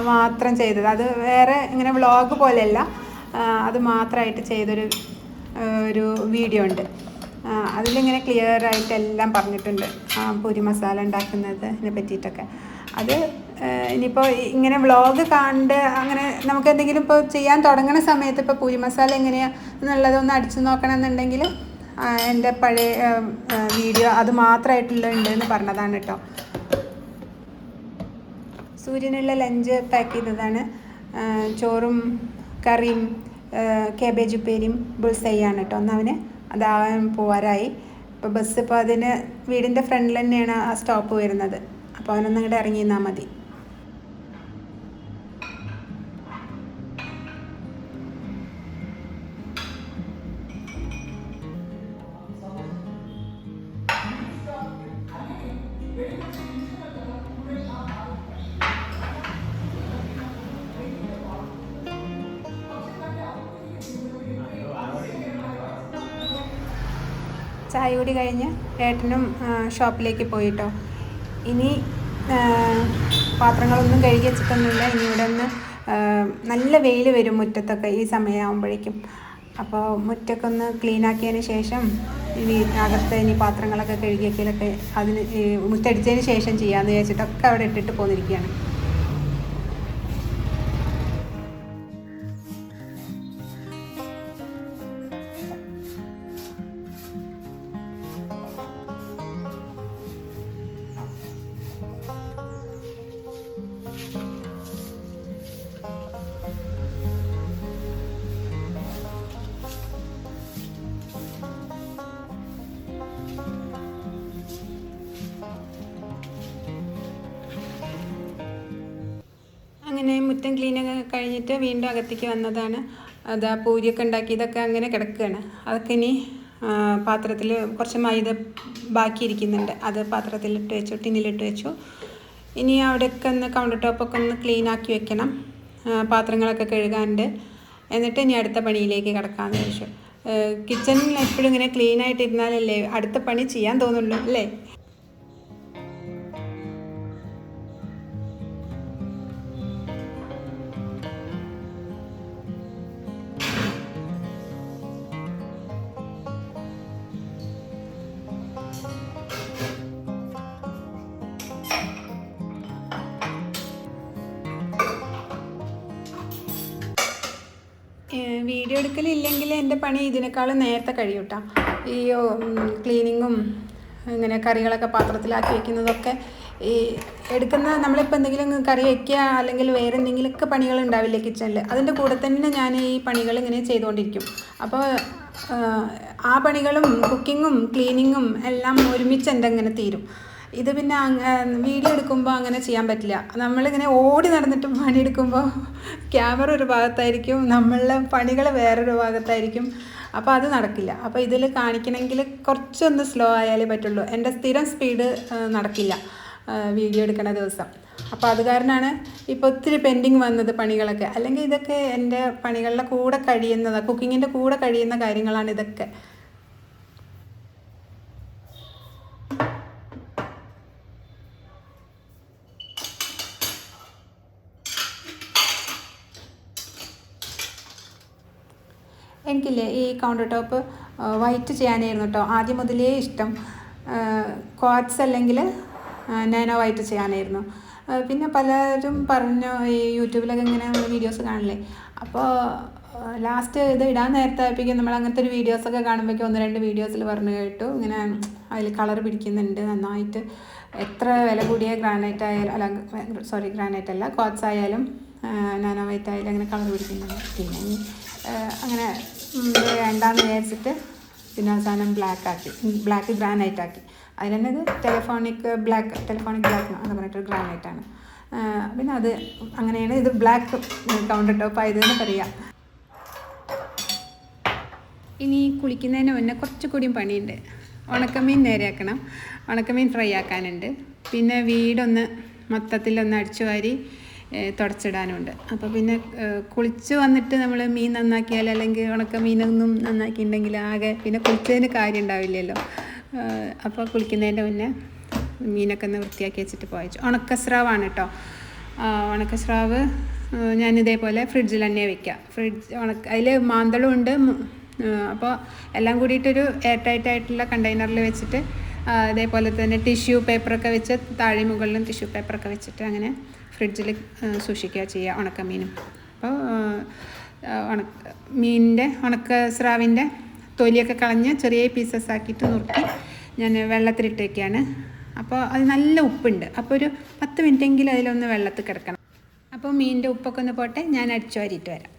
മാത്രം ചെയ്തത്. അത് വേറെ ഇങ്ങനെ വ്ളോഗ് പോലെയല്ല, അത് മാത്രമായിട്ട് ചെയ്തൊരു വീഡിയോ ഉണ്ട്. അതിലിങ്ങനെ ക്ലിയറായിട്ട് എല്ലാം പറഞ്ഞിട്ടുണ്ട് പൂരി മസാല ഉണ്ടാക്കുന്നതിനെ പറ്റിയിട്ടൊക്കെ. അത് ഇനിയിപ്പോൾ ഇങ്ങനെ വ്ളോഗ് കണ്ട് അങ്ങനെ നമുക്ക് എന്തെങ്കിലും ഇപ്പോൾ ചെയ്യാൻ തുടങ്ങുന്ന സമയത്ത് ഇപ്പോൾ പൂരി മസാല എങ്ങനെയാണ് എന്നുള്ളതൊന്ന് അടിച്ചു നോക്കണമെന്നുണ്ടെങ്കിൽ എൻ്റെ പഴയ വീഡിയോ അത് മാത്രമായിട്ടുള്ള ഉണ്ടെന്ന് പറഞ്ഞതാണ് കേട്ടോ. സൂര്യനുള്ള ലഞ്ച് പാക്ക് ചെയ്തതാണ്. ചോറും കറിയും കാബേജ് ഉപ്പേരിയും ബുൾസൈയാണ് കേട്ടോ. ഒന്ന് അവന് അതാവാൻ പോവാറായി. ഇപ്പോൾ ബസ് ഇപ്പോൾ അതിന് വീടിൻ്റെ ഫ്രണ്ടിൽ തന്നെയാണ് ആ സ്റ്റോപ്പ് വരുന്നത്. അപ്പോൾ അവനൊന്നും ഇങ്ങോട്ട് ഇറങ്ങി നിന്നാൽ മതി. ചായ കൂടി കഴിഞ്ഞ് ഏട്ടനും ഷോപ്പിലേക്ക് പോയിട്ടോ. ഇനി പാത്രങ്ങളൊന്നും കഴുകി വെച്ചിട്ടൊന്നുമില്ല. ഇനി ഇവിടെ ഒന്ന് നല്ല വെയിൽ വരും മുറ്റത്തൊക്കെ ഈ സമയമാകുമ്പോഴേക്കും. അപ്പോൾ മുറ്റൊക്കെ ഒന്ന് ക്ലീൻ ആക്കിയതിന് ശേഷം ഇനി അകത്ത് ഇനി പാത്രങ്ങളൊക്കെ കഴുകി വയ്ക്കലൊക്കെ അതിന് മുറ്റടിച്ചതിന് ശേഷം ചെയ്യാമെന്ന് വിചാരിച്ചിട്ടൊക്കെ അവിടെ ഇട്ടിട്ട് പോന്നിരിക്കുകയാണ്. അങ്ങനെ മുറ്റം ക്ലീനൊക്കെ കഴിഞ്ഞിട്ട് വീണ്ടും അകത്തേക്ക് വന്നതാണ്. അത് ആ പൂരിയൊക്കെ ഉണ്ടാക്കിയതൊക്കെ അങ്ങനെ കിടക്കുകയാണ്. അതൊക്കെ ഇനി പാത്രത്തിൽ കുറച്ച് മൈദ ബാക്കിയിരിക്കുന്നുണ്ട്. അത് പാത്രത്തിലിട്ട് വെച്ചു, ടിന്നിലിട്ട് വെച്ചു. ഇനി അവിടെയൊക്കെ ഒന്ന് കൗണ്ടർ ടോപ്പൊക്കെ ഒന്ന് ക്ലീൻ ആക്കി വെക്കണം. പാത്രങ്ങളൊക്കെ കഴുകാനുണ്ട്. എന്നിട്ട് ഇനി അടുത്ത പണിയിലേക്ക് കിടക്കാമെന്ന് വിചാരിച്ചു. കിച്ചണിൽ എപ്പോഴും ഇങ്ങനെ ക്ലീൻ ആയിട്ടിരുന്നാലല്ലേ അടുത്ത പണി ചെയ്യാൻ തോന്നുള്ളൂ അല്ലേ. വീഡിയോ എടുക്കലില്ലെങ്കിൽ എൻ്റെ പണി ഇതിനേക്കാളും നേരത്തെ കഴിയും കേട്ടോ. ഈ ക്ലീനിങ്ങും ഇങ്ങനെ കറികളൊക്കെ പാത്രത്തിലാക്കി വെക്കുന്നതൊക്കെ ഈ എടുക്കുന്ന നമ്മളിപ്പോൾ എന്തെങ്കിലും കറി വയ്ക്കുക അല്ലെങ്കിൽ വേറെ എന്തെങ്കിലുമൊക്കെ പണികൾ ഉണ്ടാവില്ലേ കിച്ചണിൽ, അതിൻ്റെ കൂടെ തന്നെ ഞാൻ ഈ പണികൾ ഇങ്ങനെ ചെയ്തുകൊണ്ടിരിക്കും. അപ്പോൾ ആ പണികളും കുക്കിങ്ങും ക്ലീനിങ്ങും എല്ലാം ഒരുമിച്ച് എൻ്റെ അങ്ങനെ തീരും. ഇത് പിന്നെ വീഡിയോ എടുക്കുമ്പോൾ അങ്ങനെ ചെയ്യാൻ പറ്റില്ല. നമ്മളിങ്ങനെ ഓടി നടന്നിട്ട് പണിയെടുക്കുമ്പോൾ ക്യാമറ ഒരു ഭാഗത്തായിരിക്കും, നമ്മളുടെ പണികൾ വേറൊരു ഭാഗത്തായിരിക്കും. അപ്പോൾ അത് നടക്കില്ല. അപ്പോൾ ഇതിൽ കാണിക്കണമെങ്കിൽ കുറച്ചൊന്ന് സ്ലോ ആയാലേ പറ്റുള്ളൂ. എൻ്റെ സ്ഥിരം സ്പീഡ് നടക്കില്ല വീഡിയോ എടുക്കുന്ന ദിവസം. അപ്പോൾ അത് കാരണമാണ് ഇപ്പോൾ ഒത്തിരി പെൻഡിങ് വന്നത് പണികളൊക്കെ. അല്ലെങ്കിൽ ഇതൊക്കെ എൻ്റെ പണികളുടെ കൂടെ കഴിയുന്നതാണ്, കുക്കിങ്ങിൻ്റെ കൂടെ കഴിയുന്ന കാര്യങ്ങളാണ് ഇതൊക്കെ. എനിക്കില്ലേ ഈ കൗണ്ടർ ടോപ്പ് വൈറ്റ് ചെയ്യാനായിരുന്നു കേട്ടോ ആദ്യം മുതലേ ഇഷ്ടം. ക്വാർട്സ് അല്ലെങ്കിൽ നാനോ വൈറ്റ് ചെയ്യാനായിരുന്നു. പിന്നെ പലരും പറഞ്ഞു ഈ യൂട്യൂബിലൊക്കെ ഇങ്ങനെ വീഡിയോസ് കാണില്ലേ, അപ്പോൾ ലാസ്റ്റ് ഇത് ഇടാൻ നേരത്തായപ്പോഴേക്കും നമ്മൾ അങ്ങനത്തെ ഒരു വീഡിയോസൊക്കെ കാണുമ്പോഴേക്കും 1-2 വീഡിയോസിൽ പറഞ്ഞു കേട്ടു ഇങ്ങനെ അതിൽ കളർ പിടിക്കുന്നുണ്ട് നന്നായിട്ട്. എത്ര വില കൂടിയ ഗ്രാനൈറ്റ് ആയാലും ഗ്രാനൈറ്റ് അല്ല ക്വാർട്സ് ആയാലും നാനോ വൈറ്റ് ആയാലും അങ്ങനെ കളർ പിടിക്കുന്നുണ്ട്. പിന്നെ അങ്ങനെ വേണ്ടാന്ന് വിചാരിച്ചിട്ട് പിന്നെ അവസാനം ബ്ലാക്ക് ഗ്രാനൈറ്റ് ആക്കി. അതിൽ തന്നെ ഇത് ടെലിഫോണിക് ബ്ലാക്ക് എന്ന് പറഞ്ഞിട്ടൊരു ഗ്രാനൈറ്റാണ്. പിന്നെ അത് അങ്ങനെയാണ് ഇത് ബ്ലാക്ക് കൗണ്ടർ ടോപ്പ് ആയതെന്ന് പറയാം. ഇനി കുളിക്കുന്നതിന് മുന്നേ കുറച്ചുകൂടിയും പണിയുണ്ട്. ഉണക്കമീൻ നേരെയാക്കണം, ഉണക്കമീൻ ഫ്രൈ ആക്കാനുണ്ട്. പിന്നെ വീടൊന്ന് മൊത്തത്തിലൊന്ന് അടിച്ചു വാരി തുടച്ചിടാനുണ്ട്. അപ്പോൾ പിന്നെ കുളിച്ച് വന്നിട്ട് നമ്മൾ മീൻ നന്നാക്കിയാൽ അല്ലെങ്കിൽ ഉണക്ക മീനൊന്നും നന്നാക്കിയിട്ടുണ്ടെങ്കിൽ ആകെ പിന്നെ കുളിച്ചതിന് കാര്യം ഉണ്ടാവില്ലല്ലോ. അപ്പോൾ കുളിക്കുന്നതിൻ്റെ മുന്നേ മീനൊക്കെ ഒന്ന് വൃത്തിയാക്കി വെച്ചിട്ട് പോയച്ചു. ഉണക്കസ്രാവാണ് കേട്ടോ. ഉണക്കസ്രാവ് ഞാനിതേപോലെ ഫ്രിഡ്ജിൽ തന്നെ വയ്ക്കുക. അതിൽ മാന്തളും ഉണ്ട് അപ്പോൾ എല്ലാം കൂടിയിട്ടൊരു എയർ ടൈറ്റ് ആയിട്ടുള്ള കണ്ടെയ്നറിൽ വെച്ചിട്ട് അതേപോലെ തന്നെ ടിഷ്യൂ പേപ്പറൊക്കെ വെച്ച് താഴെ മുകളിലും ടിഷ്യൂ പേപ്പറൊക്കെ വെച്ചിട്ട് അങ്ങനെ ഫ്രിഡ്ജിൽ സൂക്ഷിക്കുക ചെയ്യുക ഉണക്കമീനും. അപ്പോൾ മീനിൻ്റെ ഉണക്ക തൊലിയൊക്കെ കളഞ്ഞ് ചെറിയ പീസസ് ആക്കിയിട്ട് നുറുക്കി ഞാൻ വെള്ളത്തിലിട്ടേക്കാണ്. അപ്പോൾ അത് നല്ല ഉപ്പുണ്ട്, അപ്പോൾ ഒരു 10 മിനിറ്റെങ്കിലും അതിലൊന്ന് വെള്ളത്തിൽ കിടക്കണം. അപ്പോൾ മീനിൻ്റെ ഉപ്പൊക്കെ ഒന്ന് പോട്ടെ, ഞാൻ അടിച്ചു വാരിയിട്ട് വരാം.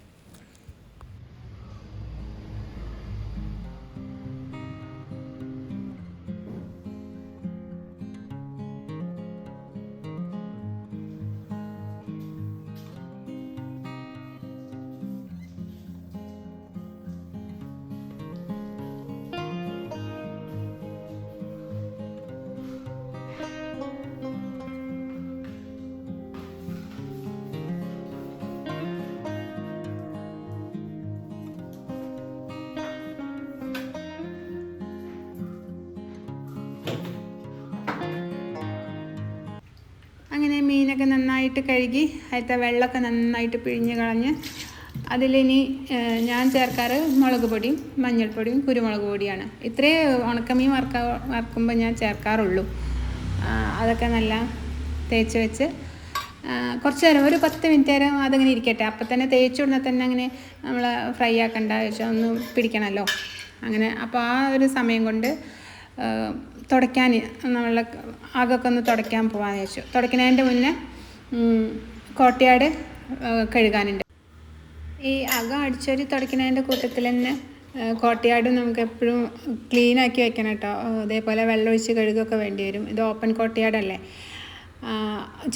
അങ്ങനെ മീനൊക്കെ നന്നായിട്ട് കഴുകി അതിലത്തെ വെള്ളമൊക്കെ നന്നായിട്ട് പിഴിഞ്ഞ് കളഞ്ഞ് അതിലിനി ഞാൻ ചേർക്കാറ് മുളക് പൊടിയും മഞ്ഞൾപ്പൊടിയും കുരുമുളക് പൊടിയാണ്. ഇത്രേ ഉണക്കമീൻ വറുക്കുമ്പോൾ ഞാൻ ചേർക്കാറുള്ളൂ. അതൊക്കെ നല്ല തേച്ച് വെച്ച് കുറച്ച് നേരം ഒരു 10 മിനിറ്റ് നേരം അതിങ്ങനെ ഇരിക്കട്ടെ. അപ്പം തന്നെ തേച്ച് ഉടനെ തന്നെ അങ്ങനെ നമ്മൾ ഫ്രൈ ആക്കണ്ട വെച്ചാൽ ഒന്ന് പിടിക്കണമല്ലോ അങ്ങനെ. അപ്പോൾ ആ ഒരു സമയം കൊണ്ട് തുടയ്ക്കാൻ നമ്മളെ അകമൊക്കെ ഒന്ന് തുടയ്ക്കാൻ പോകാമെന്ന് വെച്ചു. തുടയ്ക്കുന്നതിൻ്റെ മുന്നേ കോട്ടയാട് കഴുകാനുണ്ട്. ഈ അകം അടിച്ചൊരു തുടയ്ക്കുന്നതിൻ്റെ കൂട്ടത്തിൽ തന്നെ കോട്ടയാട് നമുക്ക് എപ്പോഴും ക്ലീനാക്കി വെക്കണം കേട്ടോ. അതേപോലെ വെള്ളമൊഴിച്ച് കഴുകുകയൊക്കെ വേണ്ടി വരും. ഇത് ഓപ്പൺ കോട്ടയാടല്ലേ,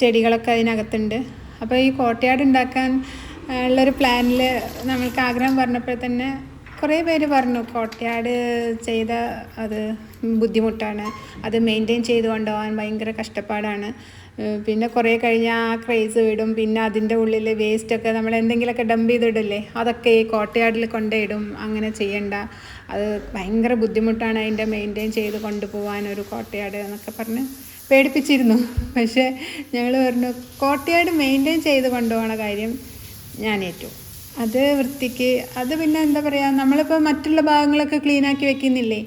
ചെടികളൊക്കെ അതിനകത്തുണ്ട്. അപ്പോൾ ഈ കോട്ടയാട് ഉണ്ടാക്കാൻ ഉള്ളൊരു പ്ലാനിൽ നമ്മൾക്ക് ആഗ്രഹം പറഞ്ഞപ്പോൾ തന്നെ കുറേ പേര് പറഞ്ഞു കോട്ടയാട് ചെയ്ത അത് ബുദ്ധിമുട്ടാണ്, അത് മെയിൻറ്റെയിൻ ചെയ്ത് കൊണ്ടുപോകാൻ ഭയങ്കര കഷ്ടപ്പാടാണ്, പിന്നെ കുറേ കഴിഞ്ഞാൽ ആ ക്രേസ് വിടും, പിന്നെ അതിൻ്റെ ഉള്ളിൽ വേസ്റ്റൊക്കെ നമ്മൾ എന്തെങ്കിലുമൊക്കെ ഡംപ് ചെയ്തിടില്ലേ അതൊക്കെ ഈ കോട്ടയാടിൽ കൊണ്ടിടും, അങ്ങനെ ചെയ്യണ്ട, അത് ഭയങ്കര ബുദ്ധിമുട്ടാണ് അതിൻ്റെ മെയിൻറ്റെയിൻ ചെയ്ത് കൊണ്ടുപോകാൻ ഒരു കോട്ടയാട് എന്നൊക്കെ പറഞ്ഞ് പേടിപ്പിച്ചിരുന്നു. പക്ഷേ ഞങ്ങൾ പറഞ്ഞു കോട്ടയാട് മെയിൻറ്റെയിൻ ചെയ്ത് കൊണ്ടുപോകണ കാര്യം ഞാൻ ഏറ്റു. അത് വൃത്തിക്ക് അത് പിന്നെ എന്താ പറയുക, നമ്മളിപ്പോൾ മറ്റുള്ള ഭാഗങ്ങളൊക്കെ ക്ലീനാക്കി വെക്കുന്നില്ലേ,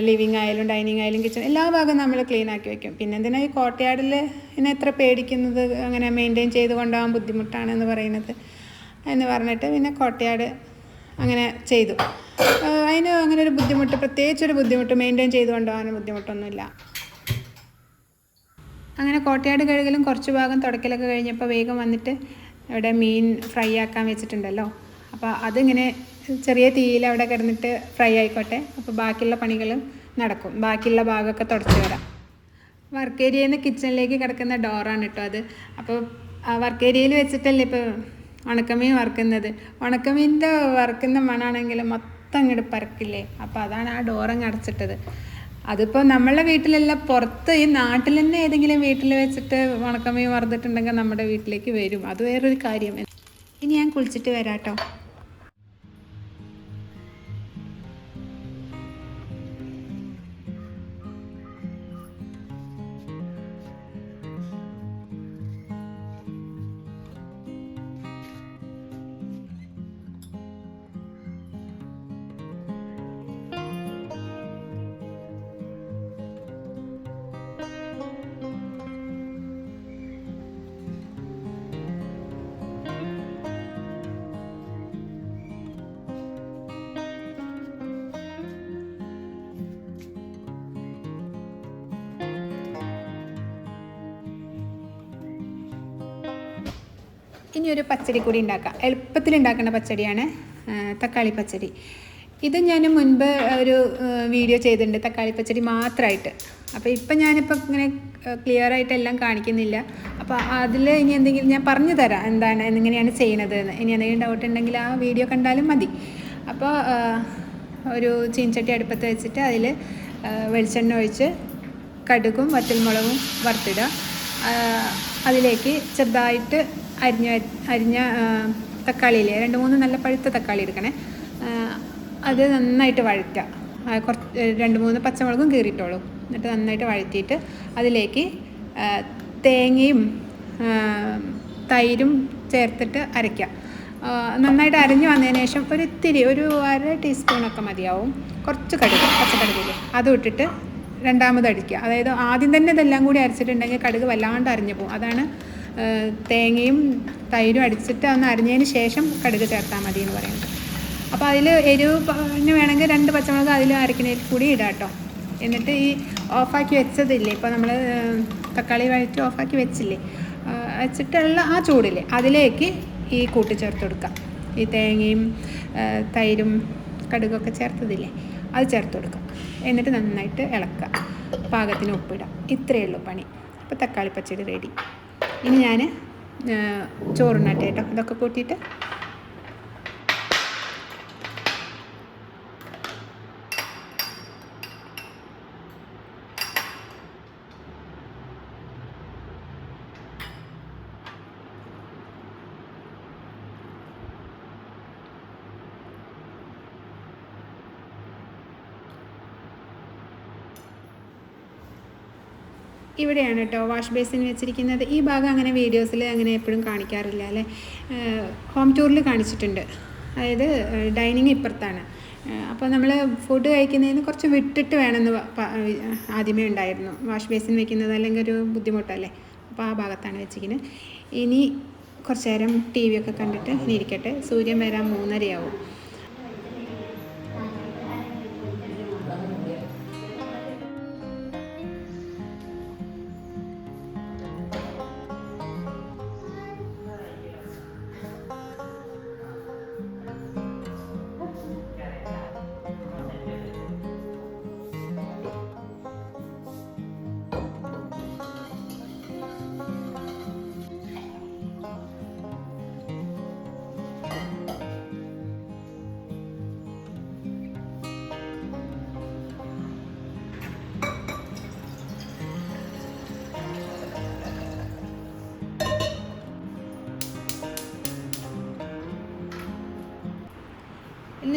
ലിവിങ് ആയാലും ഡൈനിങ് ആയാലും കിച്ചൺ എല്ലാ ഭാഗവും നമ്മൾ ക്ലീനാക്കി വെക്കും. പിന്നെ എന്തിനാണ് ഈ കോട്ടയാടിൽ ഇതിനെ എത്ര പേടിക്കുന്നത്, അങ്ങനെ മെയിൻറ്റെയിൻ ചെയ്ത് കൊണ്ടുപോകാൻ ബുദ്ധിമുട്ടാണെന്ന് പറയുന്നത് എന്ന് പറഞ്ഞിട്ട് പിന്നെ കോട്ടയാട് അങ്ങനെ ചെയ്തു. അതിന് അങ്ങനെ ഒരു ബുദ്ധിമുട്ട്, പ്രത്യേകിച്ചൊരു ബുദ്ധിമുട്ട് മെയിൻറ്റെയിൻ ചെയ്ത് കൊണ്ടുപോകാൻ ബുദ്ധിമുട്ടൊന്നുമില്ല. അങ്ങനെ കോട്ടയാട് കഴുകലും കുറച്ച് ഭാഗം തുടക്കലൊക്കെ കഴിഞ്ഞപ്പോൾ വേഗം വന്നിട്ട് ഇവിടെ മീൻ ഫ്രൈ ആക്കാൻ വെച്ചിട്ടുണ്ടല്ലോ, അപ്പോൾ അതിങ്ങനെ ചെറിയ തീയിൽ അവിടെ കിടന്നിട്ട് ഫ്രൈ ആയിക്കോട്ടെ. അപ്പോൾ ബാക്കിയുള്ള പണികൾ നടക്കും. ബാക്കിയുള്ള ഭാഗമൊക്കെ തുടച്ച് വരാം. വർക്ക് ഏരിയയിൽ നിന്ന് കിച്ചണിലേക്ക് കിടക്കുന്ന ഡോറാണ് കേട്ടോ അത്. അപ്പോൾ ആ വർക്ക് ഏരിയയിൽ വെച്ചിട്ടല്ലേ ഇപ്പോൾ ഉണക്കമീൻ വറുക്കുന്നത്. ഉണക്കമീനിൻ്റെ വറുക്കുന്ന മണാണെങ്കിൽ മൊത്തം അങ്ങോട്ട് പരക്കില്ലേ, അപ്പോൾ അതാണ് ആ ഡോറങ്ങ് അടച്ചിട്ടത്. അതിപ്പോൾ നമ്മളെ വീട്ടിലല്ല, പുറത്ത് ഈ നാട്ടിൽ തന്നെ ഏതെങ്കിലും വീട്ടിൽ വെച്ചിട്ട് ഉണക്കമീൻ വറുത്തിട്ടുണ്ടെങ്കിൽ നമ്മുടെ വീട്ടിലേക്ക് വരും. അത് വേറൊരു കാര്യം. ഇനി ഞാൻ കുളിച്ചിട്ട് വരാം കേട്ടോ. ഇനി ഒരു പച്ചടി കൂടി ഉണ്ടാക്കാം. എളുപ്പത്തിൽ ഉണ്ടാക്കുന്ന പച്ചടിയാണ് തക്കാളി പച്ചടി. ഇത് ഞാൻ മുൻപ് ഒരു വീഡിയോ ചെയ്തിട്ടുണ്ട് തക്കാളി പച്ചടി മാത്രമായിട്ട്. അപ്പോൾ ഇപ്പം ഞാനിപ്പോൾ ഇങ്ങനെ ക്ലിയർ ആയിട്ട് എല്ലാം കാണിക്കുന്നില്ല. അപ്പോൾ അതിൽ ഇനി എന്തെങ്കിലും ഞാൻ പറഞ്ഞു തരാം എന്താണ് എങ്ങനെയാണ് ചെയ്യണത് എന്ന്. ഇനി എന്തെങ്കിലും ഡൗട്ട് ഉണ്ടെങ്കിൽ ആ വീഡിയോ കണ്ടാലും മതി. അപ്പോൾ ഒരു ചീൻചട്ടി അടുപ്പത്ത് വെച്ചിട്ട് അതിൽ വെളിച്ചെണ്ണ ഒഴിച്ച് കടുകും വറ്റൽമുളകും വറുത്തിടുക. അതിലേക്ക് ചെറുതായിട്ട് അരിഞ്ഞ തക്കാളിയില്ലേ, 2-3 നല്ല പഴുത്ത തക്കാളി എടുക്കണേ. അത് നന്നായിട്ട് വഴറ്റുക. കുറച്ച് 2-3 പച്ചമുളകും കീറിയിട്ടോളൂ. എന്നിട്ട് നന്നായിട്ട് വഴറ്റിയിട്ട് അതിലേക്ക് തേങ്ങയും തൈരും ചേർത്തിട്ട് അരയ്ക്കുക. നന്നായിട്ട് അരഞ്ഞു വന്നതിന് ശേഷം ഒരു അര ടീസ്പൂണൊക്കെ മതിയാവും. കുറച്ച് കടുക്, പച്ചക്കടുകില്ലേ, അതും ഇട്ടിട്ട് രണ്ടാമത് അടിക്കുക. അതായത് ആദ്യം തന്നെ ഇതെല്ലാം കൂടി അരച്ചിട്ടുണ്ടെങ്കിൽ കടുക് വല്ലാണ്ട് അരിഞ്ഞു പോകും. അതാണ് തേങ്ങയും തൈരും അടിച്ചിട്ട് ഒന്ന് അരിഞ്ഞതിന് ശേഷം കടുക് ചേർത്താൽ മതി എന്ന് പറയുന്നത്. അപ്പോൾ അതിൽ എരിവിന് വേണമെങ്കിൽ 2 പച്ചമുളക് അതിൽ അരക്കുന്നതിൽ കൂടി ഇടാം കേട്ടോ. എന്നിട്ട് ഈ ഓഫാക്കി വെച്ചതില്ലേ, ഇപ്പോൾ നമ്മൾ തക്കാളി വഴറ്റി ഓഫാക്കി വെച്ചില്ലേ, വെച്ചിട്ടുള്ള ആ ചൂടില്ലേ അതിലേക്ക് ഈ കൂട്ടി ചേർത്ത് കൊടുക്കാം. ഈ തേങ്ങയും തൈരും കടുകൊക്കെ ചേർത്തതില്ലേ അത് ചേർത്ത് കൊടുക്കുക. എന്നിട്ട് നന്നായിട്ട് ഇളക്കുക. പാകത്തിന് ഉപ്പിടാം. ഇത്രയേ ഉള്ളൂ പണി. അപ്പോൾ തക്കാളി പച്ചടി റെഡി. ഇനി ഞാൻ ചോറുണ്ണട്ടെ കേട്ടോ. ഇതൊക്കെ കൂട്ടിയിട്ട് ഇവിടെയാണ് കേട്ടോ വാഷ് ബേസിൻ വെച്ചിരിക്കുന്നത്. ഈ ഭാഗം അങ്ങനെ വീഡിയോസിൽ അങ്ങനെ എപ്പോഴും കാണിക്കാറില്ല അല്ലേ. ഹോം ടൂറിൽ കാണിച്ചിട്ടുണ്ട്. അതായത് ഡൈനിങ് ഇപ്പുറത്താണ്. അപ്പോൾ നമ്മൾ ഫുഡ് കഴിക്കുന്നതിന് കുറച്ച് വിട്ടിട്ട് വേണമെന്ന് ആദ്യമേ ഉണ്ടായിരുന്നു. വാഷ് ബേസിൻ വെക്കുന്നത് അല്ലെങ്കിൽ ഒരു ബുദ്ധിമുട്ടല്ലേ. അപ്പോൾ ആ ഭാഗത്താണ് വെച്ചിരിക്കുന്നത്. ഇനി കുറച്ച് നേരം ടി വി ഒക്കെ കണ്ടിട്ട് ഇനി ഇരിക്കട്ടെ. സൂര്യൻ വരാൻ 3:30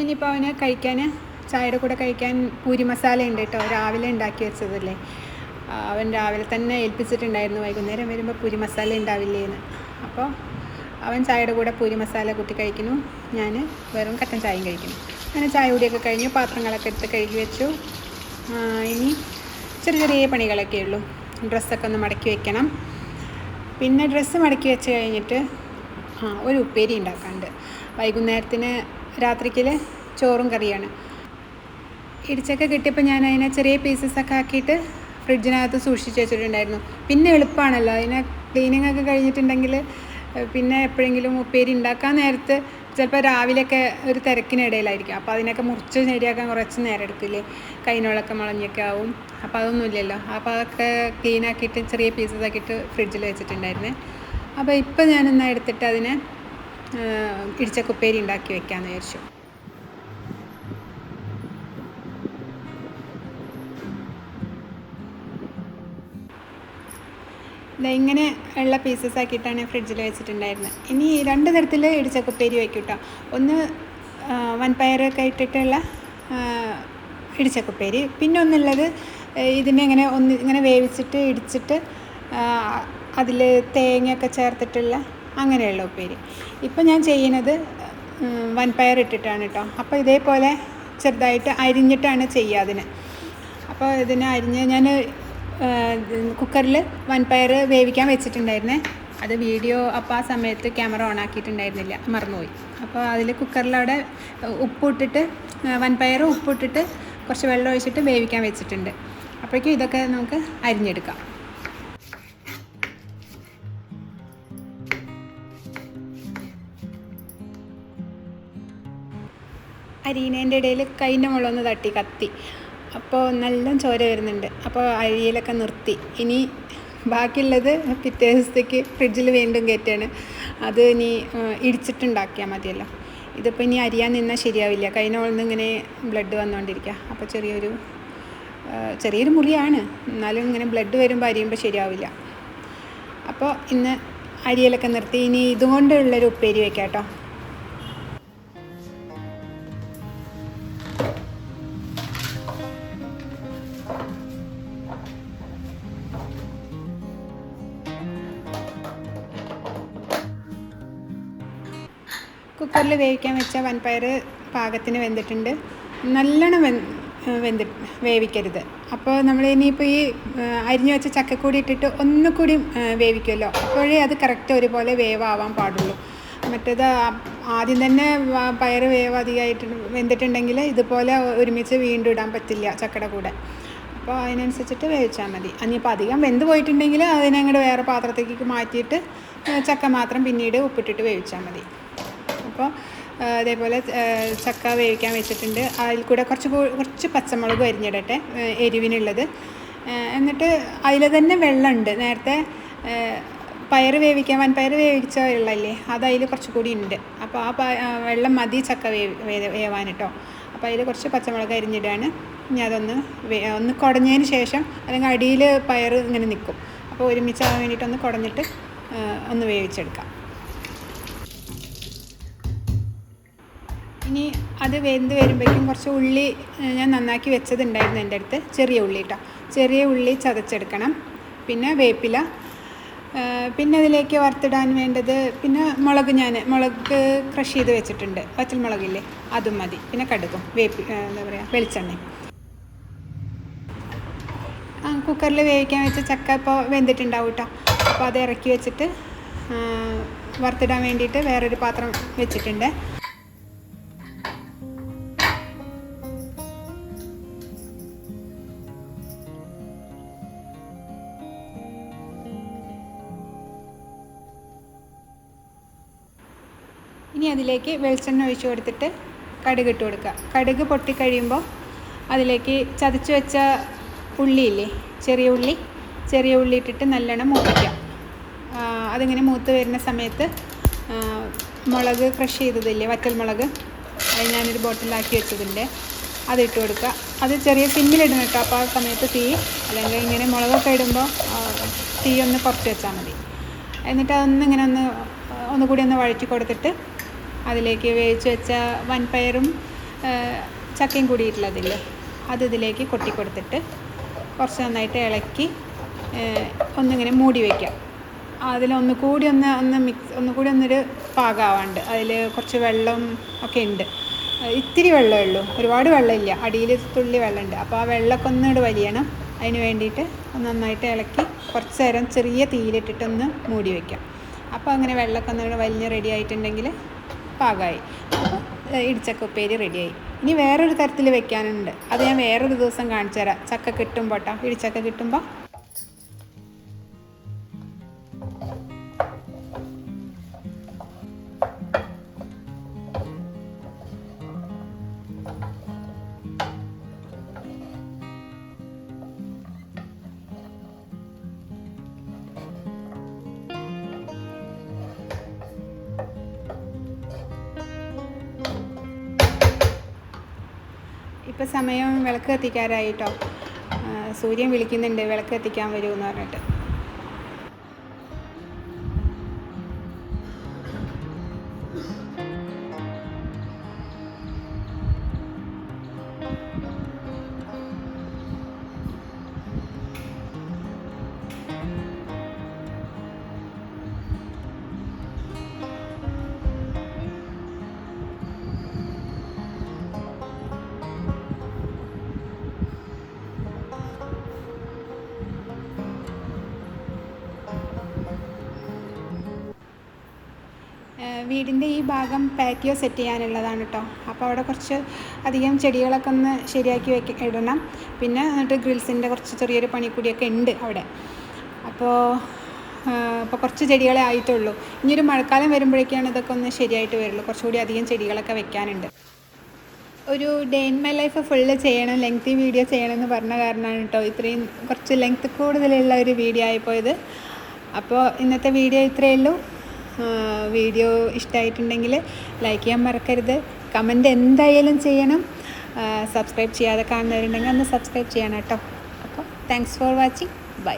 ഇന്നിപ്പോൾ അവന് കഴിക്കാൻ ചായയുടെ കൂടെ കഴിക്കാൻ പൂരി മസാല ഉണ്ട് കേട്ടോ. രാവിലെ ഉണ്ടാക്കി വെച്ചതല്ലേ. അവൻ രാവിലെ തന്നെ ഏൽപ്പിച്ചിട്ടുണ്ടായിരുന്നു വൈകുന്നേരം വരുമ്പോൾ പൂരി മസാല ഉണ്ടാവില്ലേന്ന്. അപ്പോൾ അവൻ ചായയുടെ കൂടെ പൂരി മസാല കൂട്ടി കഴിക്കുന്നു. ഞാൻ വെറും കട്ടൻ ചായയും കഴിക്കുന്നു. അങ്ങനെ ചായ കൂടിയൊക്കെ കഴിഞ്ഞു. പാത്രങ്ങളൊക്കെ എടുത്ത് കഴുകി വെച്ചു. ഇനി ചെറിയ പണികളൊക്കെ ഉള്ളൂ. ഡ്രസ്സൊക്കെ ഒന്ന് മടക്കി വെക്കണം. പിന്നെ ഡ്രസ്സ് മടക്കി വെച്ച് കഴിഞ്ഞിട്ട് ഒരു ഉപ്പേരി ഉണ്ടാക്കാനുണ്ട്. വൈകുന്നേരത്തിന് രാത്രിക്ക് ചോറും കറിയാണ്. ഇടിച്ചൊക്കെ കിട്ടിയപ്പോൾ ഞാൻ അതിനെ ചെറിയ പീസസൊക്കെ ആക്കിയിട്ട് ഫ്രിഡ്ജിനകത്ത് സൂക്ഷിച്ച് വെച്ചിട്ടുണ്ടായിരുന്നു. പിന്നെ എളുപ്പമാണല്ലോ അതിനെ ക്ലീനിങ് ഒക്കെ കഴിഞ്ഞിട്ടുണ്ടെങ്കിൽ. പിന്നെ എപ്പോഴെങ്കിലും ഉപ്പേരി ഉണ്ടാക്കാൻ നേരത്ത് ചിലപ്പോൾ രാവിലെയൊക്കെ ഒരു തിരക്കിനിടയിലായിരിക്കും. അപ്പോൾ അതിനൊക്കെ മുറിച്ച് ശരിയാക്കാൻ കുറച്ച് നേരം എടുക്കില്ലേ. കൈനോളൊക്കെ മുളഞ്ഞൊക്കെ ആവും. അപ്പോൾ അതൊന്നുമില്ലല്ലോ. അപ്പോൾ അതൊക്കെ ക്ലീനാക്കിയിട്ട് ചെറിയ പീസസ് ആക്കിയിട്ട് ഫ്രിഡ്ജിൽ വെച്ചിട്ടുണ്ടായിരുന്നേ. അപ്പോൾ ഇപ്പോൾ ഞാനെന്നാ എടുത്തിട്ട് അതിനെ ഇടിച്ചക്കുപ്പേരി ഉണ്ടാക്കി വെക്കാമെന്ന് വിചാരിച്ചു. ഇങ്ങനെ ഉള്ള പീസസ് ആക്കിയിട്ടാണ് ഫ്രിഡ്ജിൽ വെച്ചിട്ടുണ്ടായിരുന്നത്. ഇനി 2 തരത്തിൽ ഇടിച്ചക്കുപ്പേരി വയ്ക്കും കേട്ടോ. ഒന്ന് വൻപയറൊക്കെ ഇട്ടിട്ടുള്ള ഇടിച്ചക്കുപ്പേരി. പിന്നെ ഒന്നുള്ളത് ഇതിനെ ഇങ്ങനെ വേവിച്ചിട്ട് ഇടിച്ചിട്ട് അതിൽ തേങ്ങയൊക്കെ ചേർത്തിട്ടുള്ള അങ്ങനെയുള്ള ഉപ്പേരി. ഇപ്പം ഞാൻ ചെയ്യുന്നത് വൻപയർ ഇട്ടിട്ടാണ് കേട്ടോ. അപ്പോൾ ഇതേപോലെ ചെറുതായിട്ട് അരിഞ്ഞിട്ടാണ് ചെയ്യുക അതിന്. അപ്പോൾ ഇതിനെ അരിഞ്ഞ് ഞാൻ കുക്കറിൽ വൻപയർ വേവിക്കാൻ വെച്ചിട്ടുണ്ടായിരുന്നേ. അത് വീഡിയോ അപ്പോൾ ആ സമയത്ത് ക്യാമറ ഓൺ ആക്കിയിട്ടുണ്ടായിരുന്നില്ല, മറന്നുപോയി. അപ്പോൾ അതിൽ കുക്കറിലവിടെ ഉപ്പിട്ടിട്ട് വൻപയർ ഉപ്പിട്ടിട്ട് കുറച്ച് വെള്ളം ഒഴിച്ചിട്ട് വേവിക്കാൻ വെച്ചിട്ടുണ്ട്. അപ്പോഴേക്കും ഇതൊക്കെ നമുക്ക് അരിഞ്ഞെടുക്കാം. അരിയുന്നതിൻ്റെ ഇടയിൽ കൈൻ്റെ മുളകൊന്ന് തട്ടി കത്തി. അപ്പോൾ നല്ല ചോര വരുന്നുണ്ട്. അപ്പോൾ അരിയിലൊക്കെ നിർത്തി. ഇനി ബാക്കിയുള്ളത് പിറ്റേ ദിവസത്തേക്ക് ഫ്രിഡ്ജിൽ വീണ്ടും കയറ്റാണ്. അത് ഇനി ഇടിച്ചിട്ടുണ്ടാക്കിയാൽ മതിയല്ലോ. ഇതിപ്പോൾ ഇനി അരിയാൻ നിന്നാൽ ശരിയാവില്ല. കൈൻ്റെ മുകളിൽ നിന്ന് ഇങ്ങനെ ബ്ലഡ് വന്നുകൊണ്ടിരിക്കുക. അപ്പോൾ ചെറിയൊരു മുറിയാണ്, എന്നാലും ഇങ്ങനെ ബ്ലഡ് വരുമ്പോൾ അരിയുമ്പോൾ ശരിയാവില്ല. അപ്പോൾ ഇന്ന് അരിയിലൊക്കെ നിർത്തി. ഇനി ഇതുകൊണ്ടുള്ളൊരു ഉപ്പേരി വയ്ക്കാം കേട്ടോ. കുക്കറിൽ വേവിക്കാൻ വെച്ച വൻപയർ പാകത്തിന് വെന്തിട്ടുണ്ട്. നല്ലോണം വേവിക്കരുത്. അപ്പോൾ നമ്മൾ ഇനിയിപ്പോൾ ഈ അരിഞ്ഞു വെച്ച ചക്കക്കൂടി ഇട്ടിട്ട് ഒന്നുകൂടി വേവിക്കുമല്ലോ, അപ്പോഴേ അത് കറക്റ്റ് ഒരുപോലെ വേവാവാൻ പാടുള്ളൂ. മറ്റേത് ആദ്യം തന്നെ പയർ വേവ് അധികമായിട്ട് വെന്തിട്ടുണ്ടെങ്കിൽ ഇതുപോലെ ഒരുമിച്ച് വീണ്ടും ഇടാൻ പറ്റില്ല ചക്കയുടെ കൂടെ. അപ്പോൾ അതിനനുസരിച്ചിട്ട് വേവിച്ചാൽ മതി. ഇനിയിപ്പോൾ അധികം വെന്ത് പോയിട്ടുണ്ടെങ്കിൽ അതിനങ്ങോട്ട് വേറെ പാത്രത്തേക്ക് മാറ്റിയിട്ട് ചക്ക മാത്രം പിന്നീട് ഉപ്പിട്ടിട്ട് വേവിച്ചാൽ മതി. അപ്പോൾ അതേപോലെ ചക്ക വേവിക്കാൻ വെച്ചിട്ടുണ്ട്. അതിൽ കൂടെ കുറച്ച് പച്ചമുളക് അരിഞ്ഞിടട്ടെ എരിവിനുള്ളത്. എന്നിട്ട് അതിൽ തന്നെ വെള്ളമുണ്ട്. നേരത്തെ വൻപയർ വേവിച്ച വെള്ളമില്ലേ, അത് അതിൽ കുറച്ചുകൂടി ഉണ്ട്. അപ്പോൾ ആ വെള്ളം മതി ചക്ക വേവാൻ കേട്ടോ. അപ്പോൾ അതിൽ കുറച്ച് പച്ചമുളക് അരിഞ്ഞിടാണ്. ഇനി ഒന്ന് കുടഞ്ഞതിന് ശേഷം, അല്ലെങ്കിൽ അടിയിൽ പയർ ഇങ്ങനെ നിൽക്കും. അപ്പോൾ ഒരുമിച്ചാകാൻ വേണ്ടിയിട്ടൊന്ന് കുടഞ്ഞിട്ട് ഒന്ന് വേവിച്ചെടുക്കാം. ഇനി അത് വെന്ത് വരുമ്പോഴേക്കും കുറച്ച് ഉള്ളി ഞാൻ നന്നാക്കി വെച്ചതുണ്ടായിരുന്നു എൻ്റെ അടുത്ത്, ചെറിയ ഉള്ളി കേട്ടോ. ചെറിയ ഉള്ളി ചതച്ചെടുക്കണം. പിന്നെ വേപ്പില, പിന്നെ അതിലേക്ക് വറുത്തിടാൻ വേണ്ടത്, പിന്നെ മുളക് ക്രഷ് ചെയ്ത് വെച്ചിട്ടുണ്ട്, വറ്റൽ മുളകില്ലേ, അതും മതി. പിന്നെ കടുകും വെളിച്ചെണ്ണയും. കുക്കറിൽ വേവിക്കാൻ വെച്ച ചക്ക ഇപ്പോൾ വെന്തിട്ടുണ്ടാവും കേട്ടോ. അപ്പോൾ അത് ഇറക്കി വെച്ചിട്ട് വറുത്തിടാൻ വേണ്ടിയിട്ട് വേറൊരു പാത്രം വെച്ചിട്ടുണ്ട്. ഇനി അതിലേക്ക് വെളിച്ചെണ്ണ ഒഴിച്ച് കൊടുത്തിട്ട് കടുക് ഇട്ട് കൊടുക്കുക. കടുക് പൊട്ടിക്കഴിയുമ്പോൾ അതിലേക്ക് ചതച്ച് വെച്ച ഉള്ളിയില്ലേ, ചെറിയ ഉള്ളി ഇട്ടിട്ട് നല്ലോണം മൂപ്പിക്കാം. അതിങ്ങനെ മൂത്ത് വരുന്ന സമയത്ത് മുളക് ക്രഷ് ചെയ്തതില്ലേ, വറ്റൽ മുളക്, അത് ഞാനൊരു ബോട്ടിലാക്കി വെച്ചതിൻ്റെ അതിട്ട് കൊടുക്കുക. അത് ചെറിയ സിമ്മിലിടണം കേട്ടോ. അപ്പോൾ ആ സമയത്ത് അല്ലെങ്കിൽ ഇങ്ങനെ മുളകൊക്കെ ഇടുമ്പോൾ തീ ഒന്ന് കുറച്ച് വെച്ചാൽ മതി. എന്നിട്ട് ഒന്നുകൂടി ഒന്ന് വഴറ്റി കൊടുത്തിട്ട് അതിലേക്ക് വേവിച്ച് വെച്ച വൻപയറും ചക്കയും കൂടിയിട്ടുള്ളതില്ലേ, അത് ഇതിലേക്ക് കൊട്ടിക്കൊടുത്തിട്ട് കുറച്ച് നന്നായിട്ട് ഇളക്കി ഒന്നിങ്ങനെ മൂടി വയ്ക്കാം. അതിലൊന്നുകൂടി ഒന്നൊരു പാകമാവാണ്ട്. അതിൽ കുറച്ച് വെള്ളം ഒക്കെ ഉണ്ട്, ഇത്തിരി വെള്ളമേ ഉള്ളൂ, ഒരുപാട് വെള്ളമില്ല, അടിയിൽ തുള്ളി വെള്ളമുണ്ട്. അപ്പോൾ ആ വെള്ളമൊക്കെ ഒന്നിട്ട് വലിയണം. അതിന് വേണ്ടിയിട്ട് നന്നായിട്ട് ഇളക്കി കുറച്ച് നേരം ചെറിയ തീയിലിട്ടിട്ടൊന്ന് മൂടി വയ്ക്കാം. അപ്പോൾ അങ്ങനെ വെള്ളമൊക്കെ ഒന്ന് വലിഞ്ഞ് റെഡി ആയിട്ടുണ്ടെങ്കിൽ പാകമായി. അപ്പോൾ ഇടിച്ചക്ക ഉപ്പേരി റെഡിയായി. ഇനി വേറൊരു തരത്തിൽ വെക്കാനുണ്ട്, അത് ഞാൻ വേറൊരു ദിവസം കാണിച്ചു തരാം. ചക്ക കിട്ടുമ്പോൾ കേട്ടോ, ഇടിച്ചക്ക കിട്ടുമ്പോൾ. ഇപ്പോൾ സമയം വിളക്ക് കത്തിക്കാറായി കേട്ടോ. സൂര്യൻ വിളിക്കുന്നുണ്ട് വിളക്ക് കത്തിക്കാൻ വരുമെന്ന് പറഞ്ഞിട്ട്. വീടിൻ്റെ ഈ ഭാഗം പാറ്റിയോ സെറ്റ് ചെയ്യാനുള്ളതാണ് കേട്ടോ. അപ്പോൾ അവിടെ കുറച്ച് അധികം ചെടികളൊക്കെ ഒന്ന് ശരിയാക്കി ഇടണം. പിന്നെ എന്നിട്ട് ഗ്രിൽസിൻ്റെ കുറച്ച് ചെറിയൊരു പണിക്കൂടിയൊക്കെ ഉണ്ട് അവിടെ. അപ്പോൾ കുറച്ച് ചെടികളെ ആയിട്ടുള്ളൂ. ഇനിയൊരു മഴക്കാലം വരുമ്പോഴേക്കാണ് ഇതൊക്കെ ഒന്ന് ശരിയായിട്ട് വരുള്ളൂ. കുറച്ചുകൂടി അധികം ചെടികളൊക്കെ വെക്കാനുണ്ട്. ഒരു day in my life full ചെയ്യണം, ലെങ്തി വീഡിയോ ചെയ്യണമെന്ന് പറഞ്ഞ കാരണമാണ് കേട്ടോ ഇത്രയും കുറച്ച് ലെങ്ത് കൂടുതലുള്ള ഒരു വീഡിയോ ആയിപ്പോയത്. അപ്പോൾ ഇന്നത്തെ വീഡിയോ ഇത്രയേ ഉള്ളൂ. വീഡിയോ ഇഷ്ടമായിട്ടുണ്ടെങ്കിൽ ലൈക്ക് ചെയ്യാൻ മറക്കരുത്, കമൻറ്റ് എന്തായാലും ചെയ്യണം. സബ്സ്ക്രൈബ് ചെയ്യാതെ കാണുന്നവരുണ്ടെങ്കിൽ ഒന്ന് സബ്സ്ക്രൈബ് ചെയ്യണം കേട്ടോ. അപ്പോൾ താങ്ക്സ് ഫോർ വാച്ചിങ്, ബൈ.